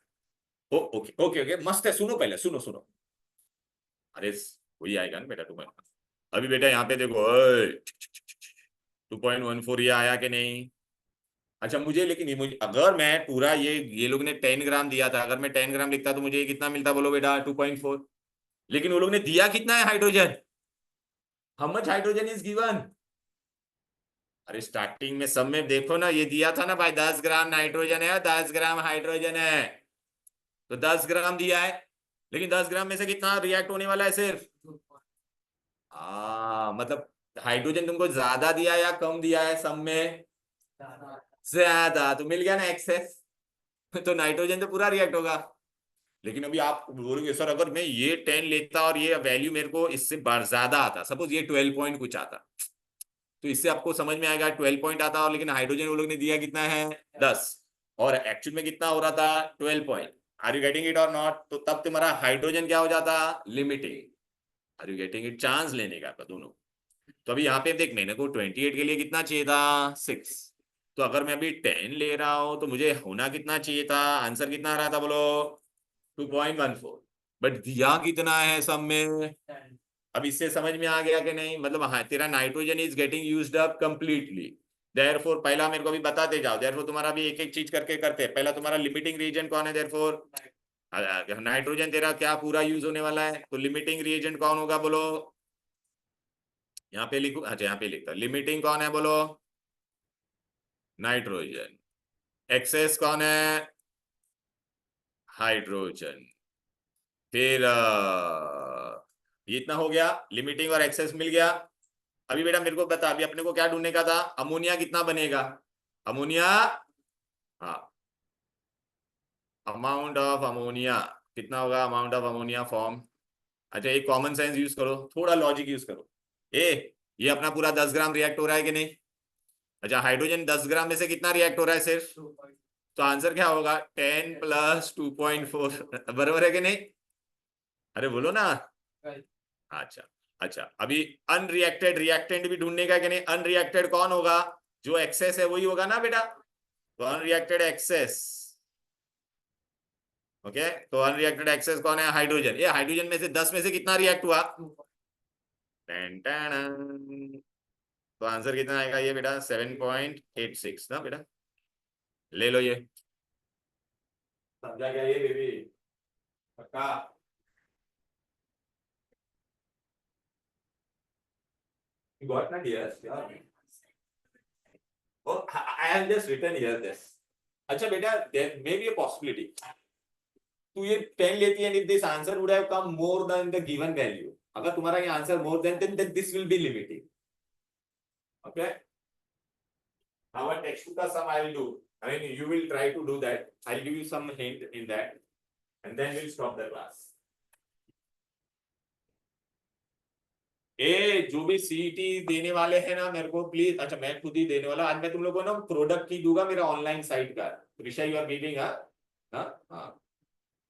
ओ ओके ओके ओके, मस्त है। सुनो पहले, सुनो सुनो, अरे वही आएगा ना बेटा 2.1। अभी बेटा यहाँ पे देखो 2.14 ये आया कि नहीं। अच्छा मुझे, लेकिन ये मुझे, अगर मैं पूरा ये लोग ने 10 ग्राम दिया था, अगर मैं 10 ग्राम लिखता तो मुझे ये कितना मिलता बोलो बेटा 2.4। लेकिन वो लोग ने दिया कितना है hydrogen, how much hydrogen is given. अरे स्टार्टिंग में सब में देखो ना, ये दिया था ना भाई 10 ग्राम नाइट्रोजन है, 10 ग्राम हाइड्रोजन है, तो 10 ग्राम दिया है, लेकिन 10 ग्राम में से कितना रिएक्ट होने वाला है सिर्फ। मतलब हाइड्रोजन तुमको ज्यादा दिया या कम दिया है, सब में ज्यादा, तो मिल गया ना एक्सेस। तो नाइट्रोजन तो पूरा रिएक्ट होगा। लेकिन अभी आप बोलोगे सर अगर मैं ये 10 लेता और ये वैल्यू मेरे को इससे ज्यादा आता, सपोज ये 12 पॉइंट कुछ आता, तो इससे आपको समझ में आएगा 12 पॉइंट आता, और लेकिन हाइड्रोजन वो लोग ने दिया कितना है 10, और एक्चुअल में कितना हो रहा था 12 point. Are you getting it और नॉट। तो तब तुम्हारा हाइड्रोजन क्या हो जाता, limiting. Are you getting it, chance लेने का दोनों। तो अभी यहाँ पे देख, मैंने को 28 के लिए कितना चाहिए था 6, तो अगर मैं अभी 10 ले रहा हूं तो मुझे होना कितना चाहिए था, आंसर कितना आ रहा था बोलो 2.14, बट दिया कितना है सब में। अब इससे समझ में आ गया कि नहीं, मतलब हाँ तेरा nitrogen is getting used up completely. Therefore पहला मेरे को भी बताते जाओ, देयरफॉर तुम्हारा भी एक एक चीज करके करते हैं। पहला तुम्हारा लिमिटिंग रीजन कौन है, देयरफॉर नाइट्रोजन तेरा क्या पूरा यूज होने वाला है, तो लिमिटिंग रीजन कौन होगा बोलो, यहाँ पे लिखो, अच्छा यहाँ पे लिखता, लिमिटिंग कौन है बोलो नाइट्रोजन, एक्सेस कौन है हाइड्रोजन। फिर ये इतना हो गया, लिमिटिंग और एक्सेस मिल गया। अभी बेटा मेरे को बता, अभी अपने को क्या ढूंढने का था, अमोनिया कितना बनेगा, अमोनिया, हाँ अमाउंट ऑफ अमोनिया कितना होगा, अमाउंट ऑफ अमोनिया फॉर्म। अच्छा एक कॉमन सेंस यूज करो, थोड़ा लॉजिक यूज करो। ये अपना पूरा 10 ग्राम रिएक्ट हो रहा है कि नहीं। अच्छा हाइड्रोजन 10 ग्राम में से कितना रिएक्ट हो रहा है सिर्फ, तो आंसर क्या होगा 10 + 2.4 बराबर है कि नहीं, अरे बोलो ना। अच्छा अच्छा, अभी अनरिएक्टेड रिएक्टेंट भी ढूंढने का कि नहीं, अनरिएक्टेड कौन होगा, जो एक्सेस है वही होगा ना बेटा, तो अनरिएक्टेड एक्सेस, ओके तो अनरिएक्टेड एक्सेस कौन है हाइड्रोजन। ये हाइड्रोजन में से 10 में से कितना रिएक्ट हुआ, टन टन, तो आंसर कितना आएगा ये बेटा 7.86 ना बेटा, ले लो ये, समझा गया ये बेबी, पक्का। You got that? Yes. Yeah. Oh, I have just written here this. अच्छा बेटा, there may be a possibility. तू ये 10 लेती है, and if this answer would have come more than the given value, अगर तुम्हारा ये answer more than, then this will be limiting. Okay. Now what next का sum I will do. I mean you will try to do that. I'll give you some hint in that, and then we'll stop the class. जो भी CET देने वाले हैं ना मेरे को please, अच्छा मैं खुद ही देने वाला, आज मैं तुम लोगों को ना प्रोडक्ट की दूंगा मेरा ऑनलाइन साइट का, विषय यू आर मीटिंग, हाँ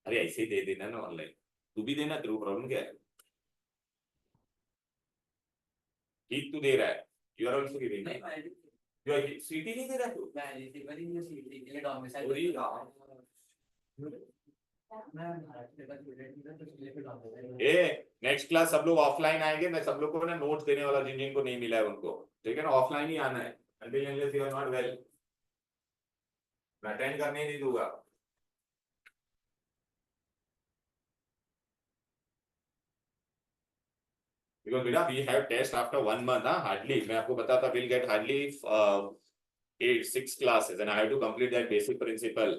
अरे ऐसे ही दे देना ना ऑनलाइन, तू भी देना, तेरे को प्रॉब्लम क्या है, ठीक तू दे रहा है, you are also giving, CET नहीं दे रहा तू, नेक्स्ट क्लास सब लोग ऑफलाइन आएंगे, मैं सब लोग को ना नोट्स देने वाला, जिन जिनको नहीं मिला है उनको, ठीक है ना, ऑफलाइन ही आना है, until unless you are not well, मैं अटेंड करने नहीं दूंगा। Because बेटा we have test after 1 month, hardly, मैं आपको बताता we'll get hardly 6 classes and I have to complete that basic principle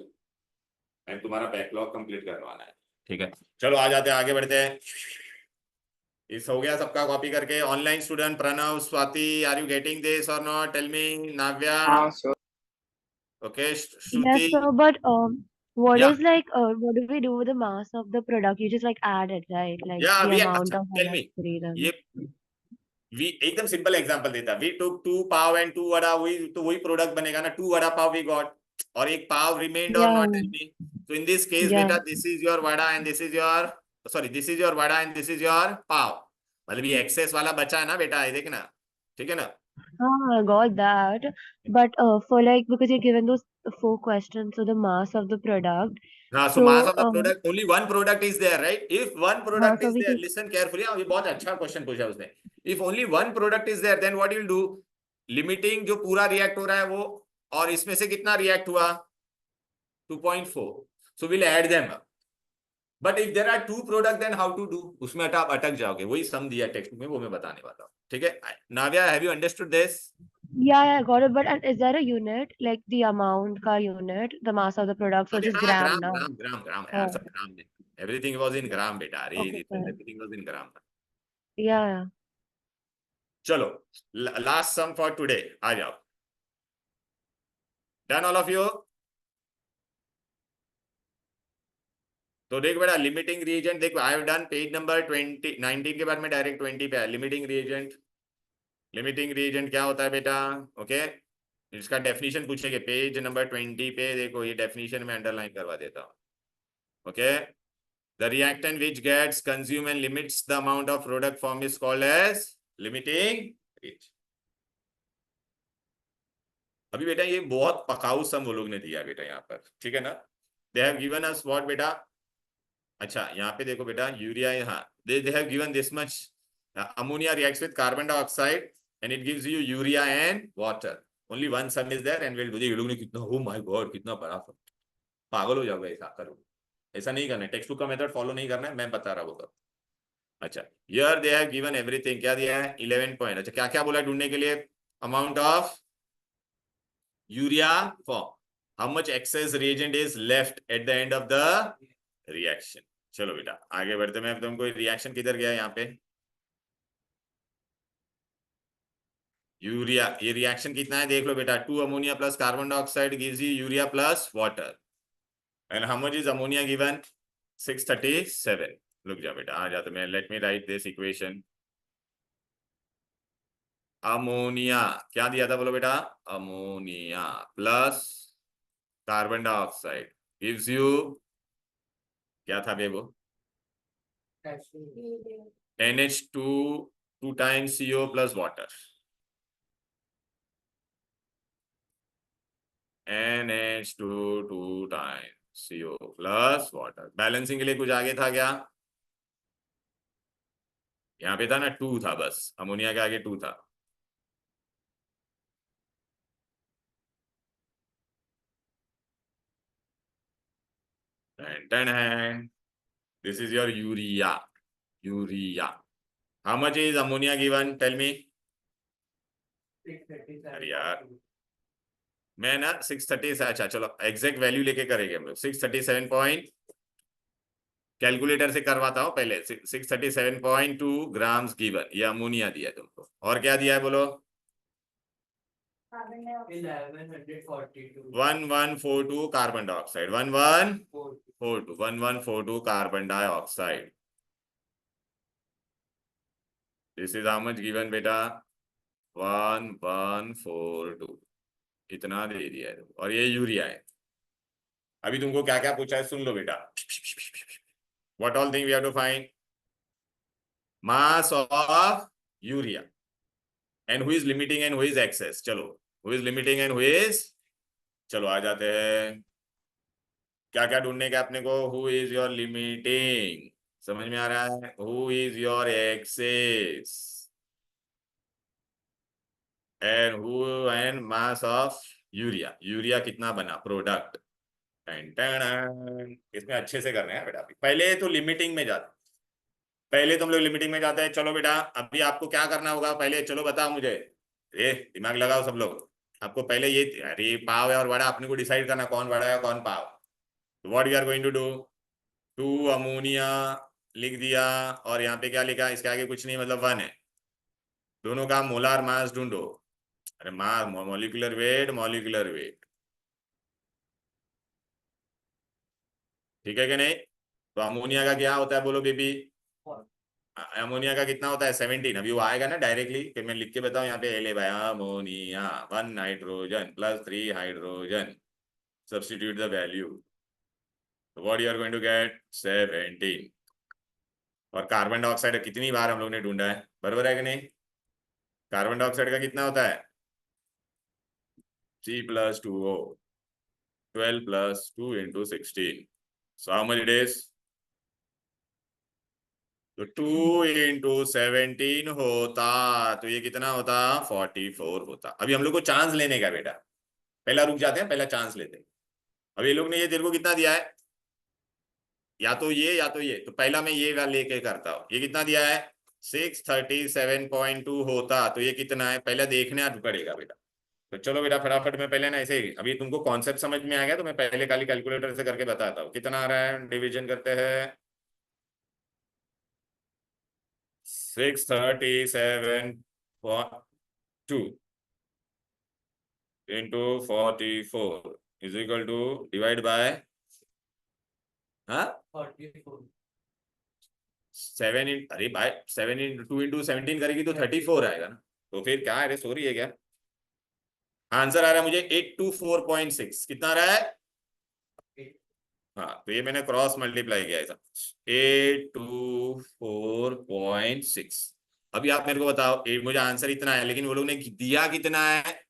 and तुम्हारा बैकलॉग कंप्लीट करवाना है, ठीक है। चलो आ जाते हैं, आगे बढ़ते हैं। इस हो गया सबका कॉपी करके, online student Pranav, Swati, are you getting this or not, tell me, Navya, okay, Shruti, Yes, sir, but what या is like what do we do with the mass of the product? You just like add it, right? Like या the वी, amount अच्छा of how tell much me, freedom. ये वी एकदम simple example देता, we took 2 pav and 2 vada, वही तो वही प्रोडक्ट बनेगा ना, 2 वड़ा पाव वी गॉट, और एक पाव रिमेन्ड और Yeah, नॉट, टेल मी। तो इन दिस केस yeah. बेटा this is your vada and this is your, sorry this is your vada and this is your pav, मतलब ये एक्सेस वाला बचा है ना बेटा, ये देखना, ठीक है ना, I got that. But for like, because you're given those 4 questions, so the mass of the product. हाँ, so So mass of the product, only one product is there, right? If one product so is we there, can, listen carefully. हाँ, ये बहुत अच्छा question पूछा उसने. If only one product is there, then what you'll do? Limiting जो पूरा react हो रहा है वो, और इसमें से कितना रिएक्ट हुआ? 2.4. So we'll add them up. But if there are two product, then how to do? उसमें आप अटक जाओगे. वही सम दिया टेक्स्ट में, वो मैं बताने वाला हूँ. ठीक है? Navya, have you understood this? yeah, I got it. But is there a unit, like the amount ka unit, the mass of the product? So अरे just हाँ, gram ग्राम now. ग्राम ग्राम ग्राम यार, सब Oh, ग्राम में. Everything was in gram बेटा. अरे okay, fine. everything was in gram. Yeah. चलो, last some for today. आ जाओ. Done all of you? तो देख बेटा, लिमिटिंग रिएजेंट देखो, I have done page number 19 के बाद में डायरेक्ट 20 पे है. Limiting reagent. लिमिटिंग रिएजेंट क्या होता है बेटा? ओके, इसका डेफिनेशन पूछेंगे पेज नंबर 20 पे. देखो ये डेफिनेशन में अंडरलाइन करवा देता हूँ. Okay, the reactant which gets consume and limits the amount of product form is called as limiting reagent. अभी बेटा ये बहुत पकाऊ सम वो लोग ने दिया बेटा यहाँ पर, ठीक है ना? They have given us what बेटा? अच्छा यहाँ पे देखो बेटा, यूरिया, हाँ, they have given this much. Ammonia reacts with carbon dioxide and it gives you urea and water. Only one sum is there and will do. ये लोग ने कितना, ओ माय गॉड, कितना बड़ा सम. पागल हो जाओगे ऐसा करो. ऐसा नहीं करना है, टेक्स्ट बुक का मेथड फॉलो नहीं करना है, मैं बता रहा हूँ. अच्छा, here they have given everything. क्या दिया है? 11 पॉइंट. अच्छा, क्या क्या बोला ढूंढने के लिए? Amount of urea form, how much excess reagent is left at the end of the reaction. चलो बेटा आगे बढ़ते. मैं तुमको रिएक्शन किधर गया यहाँ पे? यूरिया. ये रिएक्शन कितना है देख लो बेटा. 2 ammonia plus carbon dioxide gives you urea plus water. And how much is ammonia given? 637. रुक जा बेटा, आ जा. तो मैं, let me right this equation. Ammonia क्या दिया था बोलो बेटा? Ammonia plus carbon dioxide gives you, क्या था बे वो? NH2 2 times CO plus water. NH2 2 times CO plus water. Balancing के लिए कुछ आगे था क्या? यहाँ पे था ना 2 था, बस अमोनिया के आगे 2 था. This is your urea. Urea. How much is ammonia given? Tell me. अरे यार, मैं ना 630 से, अच्छा चलो एग्जैक्ट वैल्यू लेके करेंगे हम लोग. 637 पॉइंट, कैलकुलेटर से करवाता हूं पहले. 637.2 ग्राम्स गिवन. ये अमोनिया दिया तुमको. और क्या दिया है बोलो? 1142 carbon dioxide. 1142 carbon dioxide. This is how much given बेटा? 1142. इतना दे दिया है. और ये यूरिया है. अभी तुमको क्या क्या पूछा है सुन लो बेटा. What all thing we have to find? Mass of urea and who is limiting and who is excess. चलो, who is limiting and who is, चलो आ जाते हैं. क्या क्या ढूंढने का अपने को? हु इज योर लिमिटिंग, समझ में आ रहा है? Who is your excess and who and mass of urea. Urea कितना बना प्रोडक्ट. इसमें अच्छे से करना है बेटा. पहले तो लिमिटिंग में जाते, पहले तुम लोग लिमिटिंग में जाते हैं. चलो बेटा अभी आपको क्या करना होगा पहले, चलो बताओ मुझे. दिमाग लगाओ सब लोग. आपको पहले ये, अरे पाव है और वड़ा, अपने को डिसाइड करना कौन वड़ा है कौन pav. What you are going to do? 2 ammonia लिख दिया, और यहाँ पे क्या लिखा? इसके आगे कुछ नहीं, मतलब 1 है. दोनों का मोलार मास ढूंढो. अरे मास, मॉलिक्यूलर वेट, मॉलिक्यूलर वेट. ठीक है कि नहीं? तो अमोनिया का क्या होता है बोलो बेबी? अमोनिया का कितना होता है? 17. अभी वो आएगा ना डायरेक्टली, फिर मैं लिख के बताऊं. यहाँ पे ले भाई, ammonia 1 nitrogen plus 3 hydrogen. Substitute the value. What you are going to get? 17. और कार्बन डाइऑक्साइड कितनी बार हम लोग ने ढूंढा है, बराबर है कि नहीं? कार्बन डाइऑक्साइड का कितना होता है C+2O 12 + 2 × 16 so how much it is तो 2 × 17 होता तो ये कितना होता 44 होता। अभी हम लोग को चांस लेने का बेटा, पहला रुक जाते हैं, पहला चांस लेते हैं। अब ये लोग ने ये तेरे को कितना दिया है, या तो ये या तो ये, तो पहला मैं ये वाला लेके करता हूँ। ये कितना दिया है 637.2 होता तो ये कितना है, पहले देखने पड़ेगा बेटा। तो चलो बेटा फटाफट में पहले ना ऐसे ही, अभी तुमको कॉन्सेप्ट समझ में आ गया तो मैं पहले खाली कैलकुलेटर से करके बताता हूँ कितना आ रहा है। डिवीजन करते हैं 637.2 into 44 is equal to divide by 44 7 अरे भाई 7 × 2 × 17 करेगी तो 34 आएगा ना। तो फिर क्या है, सॉरी है क्या, आंसर आ रहा है मुझे 824.6। कितना आ रहा है, हाँ तो ये मैंने क्रॉस मल्टीप्लाई किया ऐसा 824.6। अभी आप मेरे को बताओ, मुझे आंसर इतना है लेकिन वो लोग ने दिया कितना है,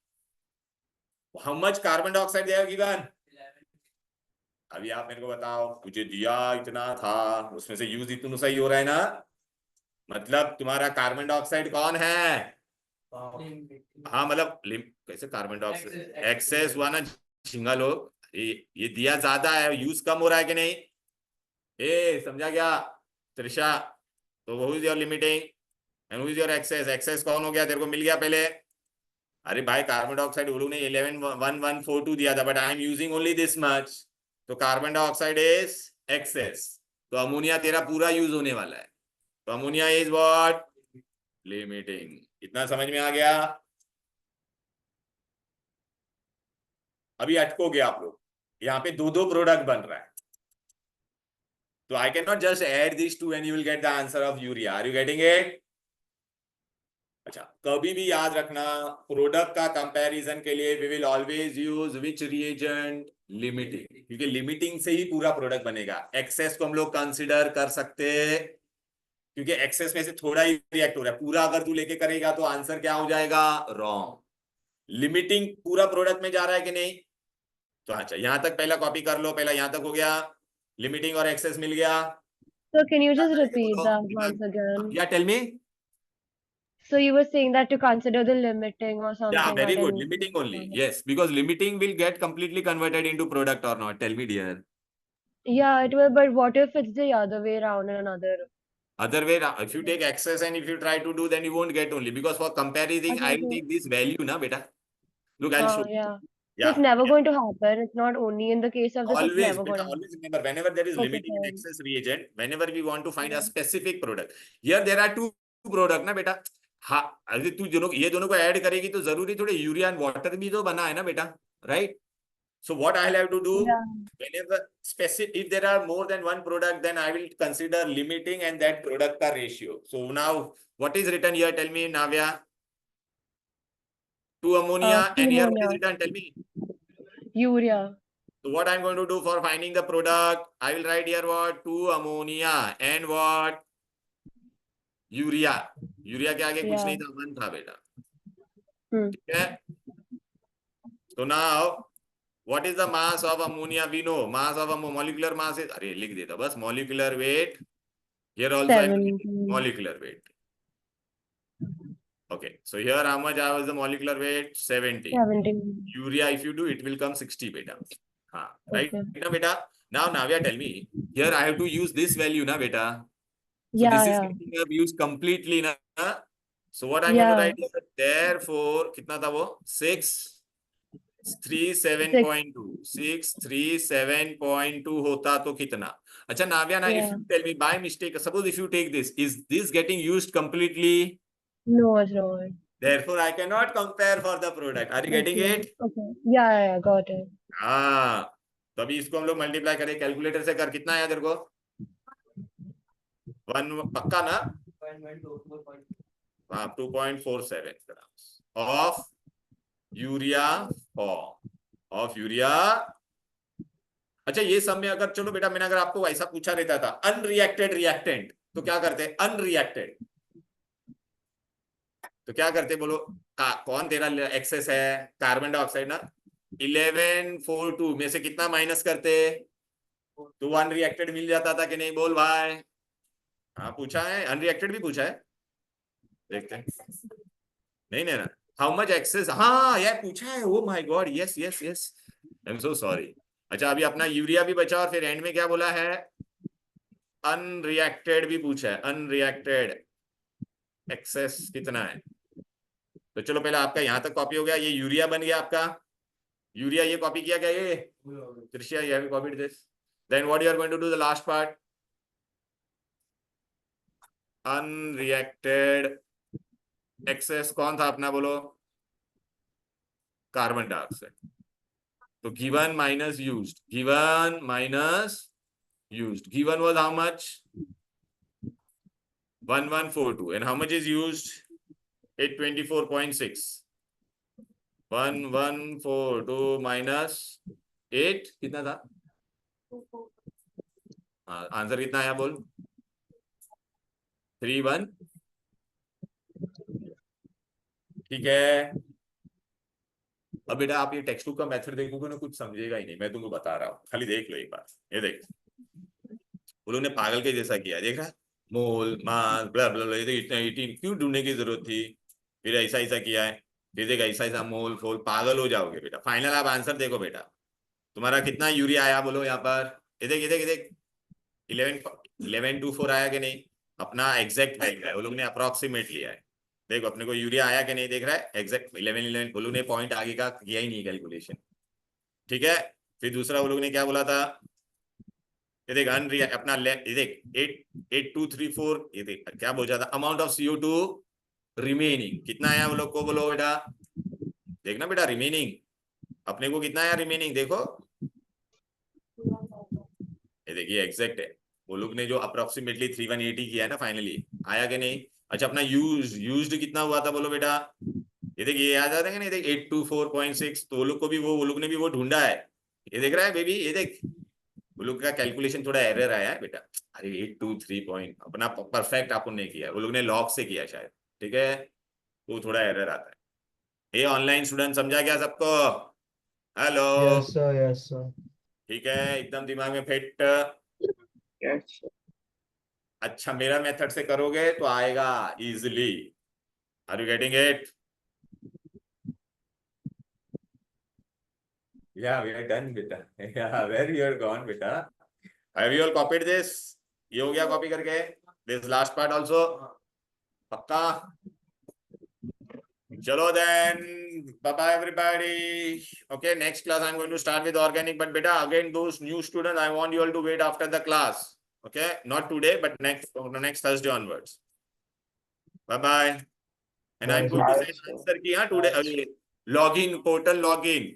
हाउ मच कार्बन डाइऑक्साइड दिया गिवन। अभी आप मेरे को बताओ, मुझे दिया इतना था, उसमें से यूज इतना सही हो रहा है ना, मतलब तुम्हारा कार्बन डाइऑक्साइड कौन है, हाँ मतलब कैसे कार्बन डाइऑक्साइड एक्सेस हुआ ना झिंगा लोग, ये दिया ज्यादा है, यूज कम हो रहा है कि नहीं, ए समझा क्या त्रिशा। तो वो is your limiting and who is your excess, excess कौन हो गया, तेरे को मिल गया पहले। अरे भाई कार्बन डाइऑक्साइड वो लोग ने 111142 दिया था but I am using only this much, तो कार्बन डाइऑक्साइड इज एक्सेस, तो अमोनिया तेरा पूरा यूज होने वाला है, तो अमोनिया इज व्हाट लिमिटिंग। इतना समझ में आ गया। अभी अटकोगे आप लोग, यहाँ पे दो दो प्रोडक्ट बन रहा है, तो I can not just add this two and you will get the answer of urea. Are you getting it. अच्छा कभी भी याद रखना, प्रोडक्ट का कंपैरिजन के लिए we will always use which reagent, limiting, क्योंकि लिमिटिंग से ही पूरा प्रोडक्ट बनेगा। एक्सेस को हम लोग कंसिडर कर सकते हैं क्योंकि एक्सेस में से थोड़ा ही रिएक्ट हो रहा है, पूरा अगर तू लेके करेगा तो आंसर क्या हो जाएगा रॉन्ग। लिमिटिंग पूरा प्रोडक्ट में जा रहा है कि नहीं, तो अच्छा यहां तक पहला कॉपी कर लो, पहला यहां तक हो गया, लिमिटिंग और एक्सेस मिल गया। So can you just repeat that once again? या tell me. So you were saying that to consider the limiting or Yeah, something. very or good. any- Limiting only. Yes, because limiting will get completely converted into product or not. Tell me, dear. Yeah, it will, but what if it's the other way around in another? Other way, if you take excess and if you try to do, then you won't get only because for comparing, I will take this value, na beta. Look, I'll show you. Yeah. So Yeah. it's never going to happen. It's not only in the case of this, it's Always, never going beta, to always remember, whenever there is Okay, limiting and fine. excess reagent, whenever we want to find a Yeah. specific product, here there are two product, ना बेटा। हाँ, अगर तू ये दोनों को add करेगी तो जरूरी थोड़े यूरिया एंड वाटर भी तो बना है ना बेटा, right. So what I'll have to do, Yeah. whenever specific, if there are more than one product, then I will consider limiting and that product ka ratio. So now, what is written here? Tell me, Navya. 2 ammonia, Two and here what is ammonia. written? Tell me. Urea. So what I'm going to do for finding the product, I will write here what 2 ammonia and what urea. Urea के आगे कुछ Yeah. नहीं था, 1 था बेटा, Hmm. ठीक है। So now, what is the mass of ammonia? We know mass of a molecular mass is, अरे लिख देता बस, molecular weight. Here also I'm writing 17. molecular weight. Okay, so here how much I was the molecular weight? 70. 17. Urea, if you do, it will come 60 beta. Right? Okay. Now, beta. Now, Navya, tell me. Here I have to use this value, na beta. So Yeah, this is yeah. getting used completely, na. So what I'm going to Yeah. write here? Therefore, कितना था वो? 637.2 637.2 होता तो कितना। अच्छा नाव्या ना, if Yeah. you tell me by mistake, suppose if you take this, is this getting used completely? No, it's not. Therefore I cannot compare for the product. Are you getting Okay. it? Okay. Yeah, got it. हाँ, तो अभी इसको हम लोग multiply करें calculator से, कर कितना आया तेरे को 1 पक्का ना, 2.47 gram of urea of urea. अच्छा ये सब में अगर चलो बेटा, मैंने अगर आपको ऐसा पूछा रहता था अनरिएक्टेड रिएक्टेंट तो क्या करते हैं, अनरिएक्टेड तो क्या करते बोलो, कौन तेरा एक्सेस है, कार्बन डाइऑक्साइड ना। 1142 में से कितना माइनस करते, तो अनरिएक्टेड मिल जाता था कि नहीं, बोल भाई। हाँ पूछा है, अनरिएक्टेड भी पूछा है, देखते हैं। नहीं नहीं ना, हाउ मच एक्सेस, हाँ यार पूछा है, oh my God, yes yes yes, I am so sorry. अच्छा अभी अपना यूरिया भी बचा और फिर एंड में क्या बोला है, अनरिएक्टेड भी पूछा है, अनरिएक्टेड एक्सेस कितना है। तो चलो पहले आपका यहां तक कॉपी हो गया, ये यूरिया बन गया आपका, यूरिया ये कॉपी किया गया, ये त्रिशिया you have copied this, then what you are going to do the last part, unreacted excess कौन था अपना बोलो, कार्बन डाइऑक्साइड। तो given minus used, given minus used, given was how much, 1142, and how much is used, 824.6, 1142 minus 8 कितना था, हाँ answer कितना आया बोल, 31, ठीक है। अब बेटा आप ये टेक्स्ट बुक का मेथड देखोगे ना, कुछ समझेगा ही नहीं, मैं तुमको बता रहा हूँ, खाली देख लो एक बार, ये देख, वो लोग ने पागल के जैसा किया, देख रहा, मोल मास ब्ला ब्ला ब्ला, ये देख इतना 18 क्यों ढूंढने की जरूरत थी, फिर ऐसा ऐसा किया है, फिर देख ऐसा ऐसा मोल फोल, पागल हो जाओगे बेटा। फाइनल आप आंसर देखो बेटा, तुम्हारा कितना यूरिया आया बोलो यहाँ पर, ये देख ये देख ये देख, 1124 आया कि नहीं, अपना एग्जैक्ट वैल्यू है, वो लोग ने अप्रोक्सीमेट लिया है, देखो अपने को यूरिया आया कि नहीं, देख रहा है एग्जैक्ट 11 वो लोग ने पॉइंट आगे का किया ही नहीं कैलकुलेशन, ठीक है। फिर दूसरा वो लोग ने क्या बोला था, ये देख अपना ये देख 8234, ये देख क्या बोल जाता, अमाउंट ऑफ CO2 रिमेनिंग कितना आया वो लोग को बोलो बेटा, देखना बेटा रिमेनिंग, अपने को कितना आया रिमेनिंग देखो, ये देखिए एग्जैक्ट है, वो लोग ने जो अप्रोक्सीमेटली 3180 किया है ना फाइनली, आया कि नहीं। अच्छा अपना यूज्ड कितना हुआ था बोलो बेटा, ये देख ये याद आ रहा है ना, देख 824.6, तो वो लोग को भी वो लोग ने भी वो ढूंढा है, ये देख रहा है बेबी, ये देख वो लोग का कैलकुलेशन थोड़ा एरर आया है बेटा, अरे 823 पॉइंट अपना परफेक्ट आपको नहीं किया, वो लोग ने लॉग से किया शायद, ठीक है, तो थोड़ा एरर आता है। ये ऑनलाइन स्टूडेंट समझा क्या सबको, hello, yes sir, yes sir. ठीक है एकदम दिमाग में फिट। यस अच्छा मेरा मेथड से करोगे तो आएगा easily, are you getting it, yeah we are done beta, yeah where you are gone beta, have you all copied this, ये हो गया कॉपी करके, this last part also पक्का, चलो then bye bye everybody, okay next class I'm going to start with organic, but beta again those new students I want you all to wait after the class, okay not today but next Thursday onwards, bye bye, and I'm going to send answer की, हाँ today login portal login,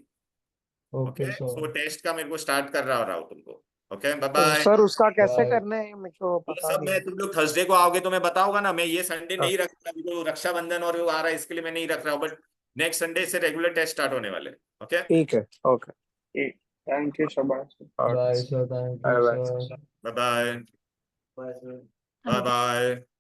okay okay sir. So test का मेरे को start कर रहा हूँ तुमको, okay bye bye. Sir उसका कैसे Bye. करना है मेरे को तो पता सब नहीं मैं, है। तुम लोग थर्सडे को आओगे तो मैं बताऊंगा ना, मैं ये संडे हाँ। नहीं रख रहा, तो रक्षाबंधन और वो आ रहा है इसके लिए मैं नहीं रख रहा हूँ, बट नेक्स्ट संडे से रेगुलर टेस्ट स्टार्ट होने वाले, ओके ठीक है ओके ठीक, थैंक यू शबाश। Bye sir, thank you bye bye. Sir. Bye bye Bye, sir. Bye bye.